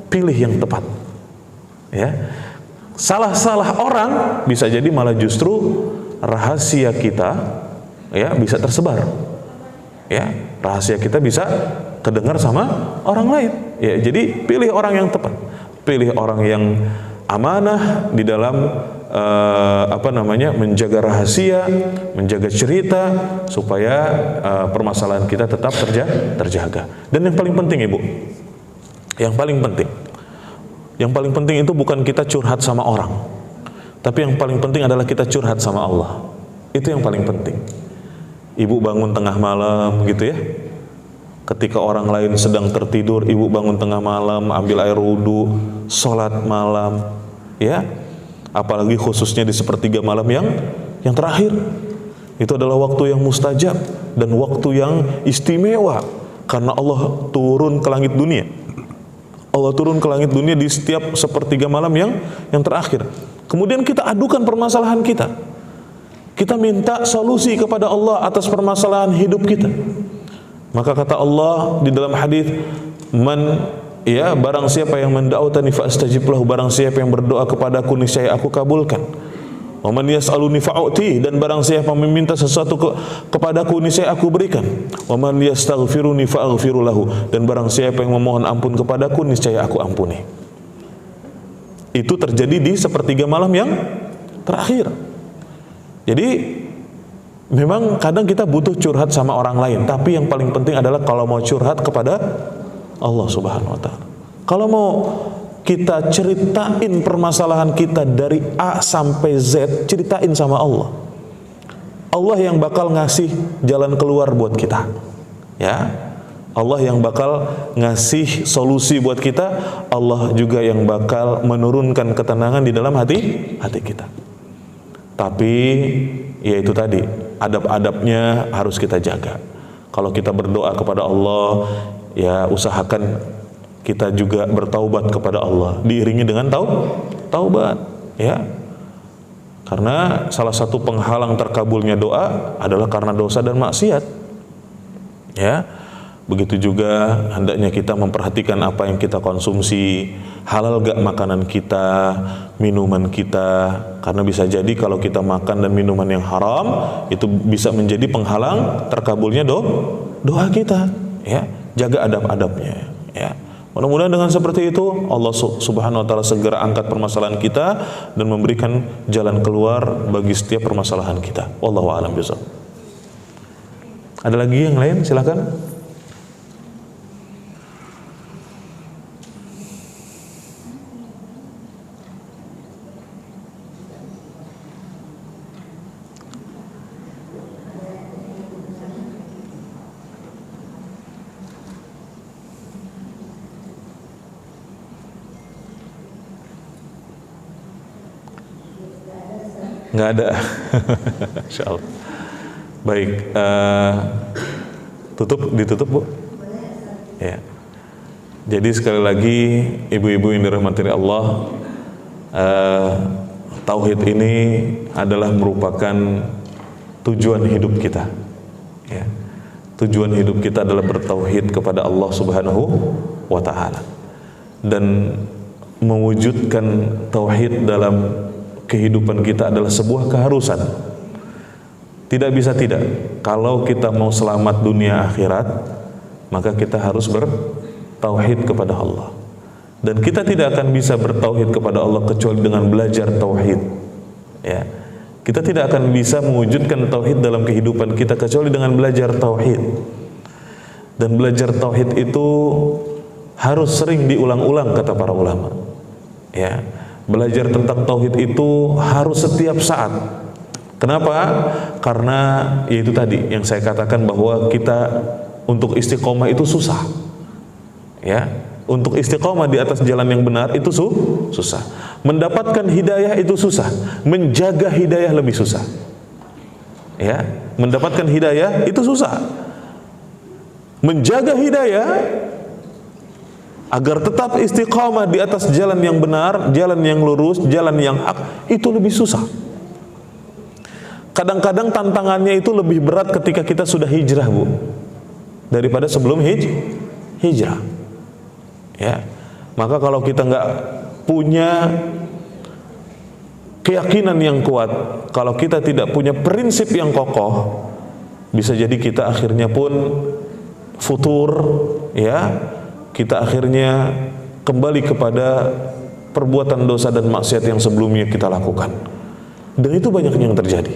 pilih yang tepat, ya. Salah orang bisa jadi malah justru rahasia kita, ya, bisa tersebar, ya. Rahasia kita bisa kedengar sama orang lain, ya. Jadi pilih orang yang tepat, pilih orang yang amanah di dalam menjaga rahasia, menjaga cerita, supaya permasalahan kita tetap terjaga. Dan yang paling penting, Ibu, yang paling penting itu bukan kita curhat sama orang, tapi yang paling penting adalah kita curhat sama Allah. Itu yang paling penting. Ibu bangun tengah malam gitu, ya, ketika orang lain sedang tertidur, ibu bangun tengah malam, ambil air wudu, sholat malam, ya. Apalagi khususnya di sepertiga malam yang terakhir, itu adalah waktu yang mustajab dan waktu yang istimewa, karena Allah turun ke langit dunia. Allah turun ke langit dunia di setiap sepertiga malam yang terakhir. Kemudian kita adukan permasalahan kita, kita minta solusi kepada Allah atas permasalahan hidup kita. Maka kata Allah di dalam hadis, barang siapa yang menda'utani fa'astajib lahu, barang siapa yang berdoa kepadaku niscaya aku kabulkan. Wa man yas'aluni fa'u'ti, dan barang siapa meminta sesuatu kepadaku niscaya aku berikan. Wa man yastaghfiruni fa'aghfiru lahu, dan barang siapa yang memohon ampun kepadaku niscaya aku ampuni. Itu terjadi di sepertiga malam yang terakhir. Jadi memang kadang kita butuh curhat sama orang lain, tapi yang paling penting adalah kalau mau curhat kepada Allah Subhanahu wa taala. Kalau mau kita ceritain permasalahan kita dari A sampai Z, ceritain sama Allah. Allah yang bakal ngasih jalan keluar buat kita. Ya. Allah yang bakal ngasih solusi buat kita. Allah juga yang bakal menurunkan ketenangan di dalam hati kita. Tapi ya itu tadi, adab-adabnya harus kita jaga. Kalau kita berdoa kepada Allah, ya usahakan kita juga bertaubat kepada Allah, diiringi dengan taubat, ya. Karena salah satu penghalang terkabulnya doa adalah karena dosa dan maksiat. Ya. Begitu juga hendaknya kita memperhatikan apa yang kita konsumsi, halal gak makanan kita, minuman kita, karena bisa jadi kalau kita makan dan minuman yang haram itu bisa menjadi penghalang terkabulnya doa kita, ya. Jaga adab-adabnya, ya. Mudah-mudahan dengan seperti itu Allah Subhanahu wa taala segera angkat permasalahan kita dan memberikan jalan keluar bagi setiap permasalahan kita. Wallahu a'lam bishawab. Ada lagi yang lain? Silakan. Nggak ada. Insyaallah. Baik, ditutup Bu. Ya. Jadi sekali lagi ibu-ibu yang dirahmati Allah, tauhid ini adalah merupakan tujuan hidup kita. Ya. Tujuan hidup kita adalah bertauhid kepada Allah Subhanahu wa taala. Dan mewujudkan tauhid dalam kehidupan kita adalah sebuah keharusan. Tidak bisa tidak. Kalau kita mau selamat dunia akhirat, maka kita harus bertauhid kepada Allah. Dan kita tidak akan bisa bertauhid kepada Allah kecuali dengan belajar tauhid. Ya. Kita tidak akan bisa mewujudkan tauhid dalam kehidupan kita kecuali dengan belajar tauhid. Dan belajar tauhid itu harus sering diulang-ulang kata para ulama. Ya. Belajar tentang tauhid itu harus setiap saat. Kenapa? Karena yaitu tadi yang saya katakan bahwa kita untuk istiqomah itu susah. Ya, untuk istiqomah di atas jalan yang benar itu susah. Mendapatkan hidayah itu susah. Menjaga hidayah lebih susah. Ya, mendapatkan hidayah itu susah. Menjaga hidayah agar tetap istiqamah di atas jalan yang benar, jalan yang lurus, jalan yang hak, itu lebih susah. Kadang-kadang tantangannya itu lebih berat ketika kita sudah hijrah, Bu, daripada sebelum hijrah. Ya. Maka kalau kita nggak punya keyakinan yang kuat, kalau kita tidak punya prinsip yang kokoh, bisa jadi kita akhirnya pun futur, ya. Kita akhirnya kembali kepada perbuatan dosa dan maksiat yang sebelumnya kita lakukan. Dan itu banyak yang terjadi.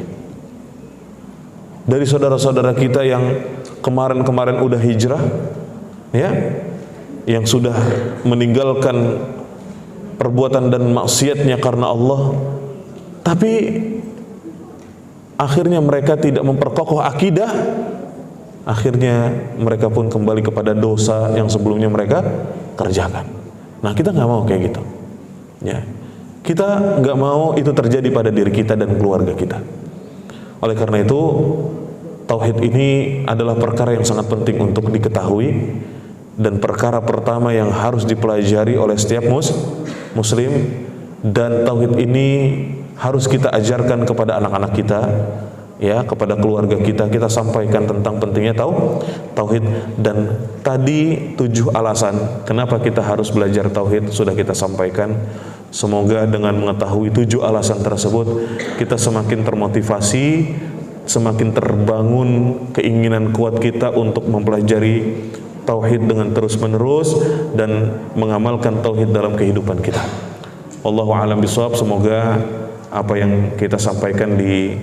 Dari saudara-saudara kita yang kemarin-kemarin udah hijrah, ya, yang sudah meninggalkan perbuatan dan maksiatnya karena Allah, tapi akhirnya mereka tidak memperkokoh akidah. Akhirnya mereka pun kembali kepada dosa yang sebelumnya mereka kerjakan. Nah, kita nggak mau kayak gitu. Ya, kita nggak mau itu terjadi pada diri kita dan keluarga kita. Oleh karena itu, tauhid ini adalah perkara yang sangat penting untuk diketahui dan perkara pertama yang harus dipelajari oleh setiap muslim. Dan tauhid ini harus kita ajarkan kepada anak-anak kita, ya, kepada keluarga kita. Kita sampaikan tentang pentingnya tauhid. Dan tadi 7 alasan kenapa kita harus belajar tauhid sudah kita sampaikan. Semoga dengan mengetahui 7 alasan tersebut kita semakin termotivasi, semakin terbangun keinginan kuat kita untuk mempelajari tauhid dengan terus-menerus dan mengamalkan tauhid dalam kehidupan kita. Wallahu a'lam bishawab. Semoga apa yang kita sampaikan di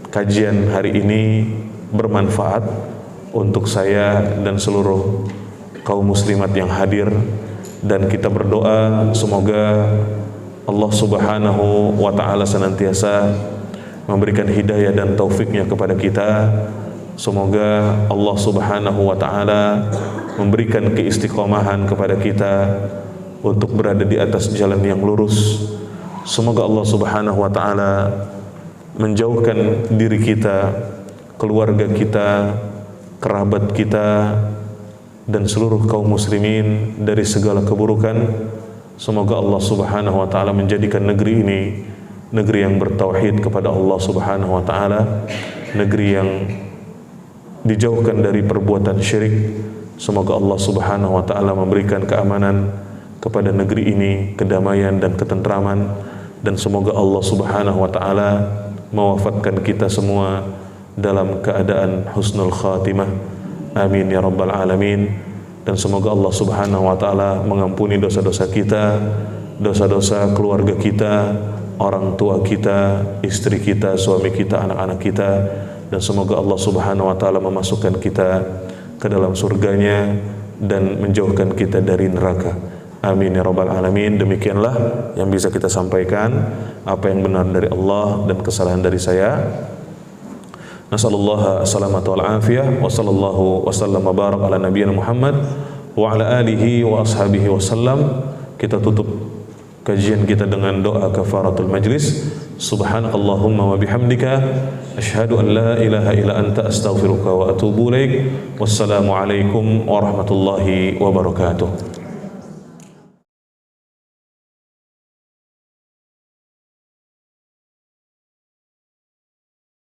kajian hari ini bermanfaat untuk saya dan seluruh kaum muslimat yang hadir, dan kita berdoa semoga Allah Subhanahu wa ta'ala senantiasa memberikan hidayah dan taufiknya kepada kita. Semoga Allah Subhanahu wa ta'ala memberikan keistiqomahan kepada kita untuk berada di atas jalan yang lurus. Semoga Allah Subhanahu wa ta'ala menjauhkan diri kita, keluarga kita, kerabat kita, dan seluruh kaum muslimin dari segala keburukan. Semoga Allah Subhanahu wa ta'ala menjadikan negeri ini negeri yang bertauhid kepada Allah Subhanahu wa ta'ala, negeri yang dijauhkan dari perbuatan syirik. Semoga Allah Subhanahu wa ta'ala memberikan keamanan kepada negeri ini, kedamaian dan ketentraman, dan semoga Allah Subhanahu wa ta'ala mewafatkan kita semua dalam keadaan husnul khatimah. Amin ya rabbal alamin. Dan semoga Allah Subhanahu wa ta'ala mengampuni dosa-dosa kita, dosa-dosa keluarga kita, orang tua kita, istri kita, suami kita, anak-anak kita, dan semoga Allah Subhanahu wa ta'ala memasukkan kita ke dalam surganya dan menjauhkan kita dari neraka. Amin ya rabbal alamin. Demikianlah yang bisa kita sampaikan. Apa yang benar dari Allah dan kesalahan dari saya, nasallallahu assalamatu wal afiyah, wa sallallahu wasallam wa barak ala nabiyyina Muhammad wa ala alihi wa ashabihi wasallam. Kita tutup kajian kita dengan doa kafaratul majlis. Subhanakallahumma wa bihamdika asyhadu an la ilaha illa anta astaghfiruka wa atubu ilaik. Wassalamu alaikum warahmatullahi wabarakatuh.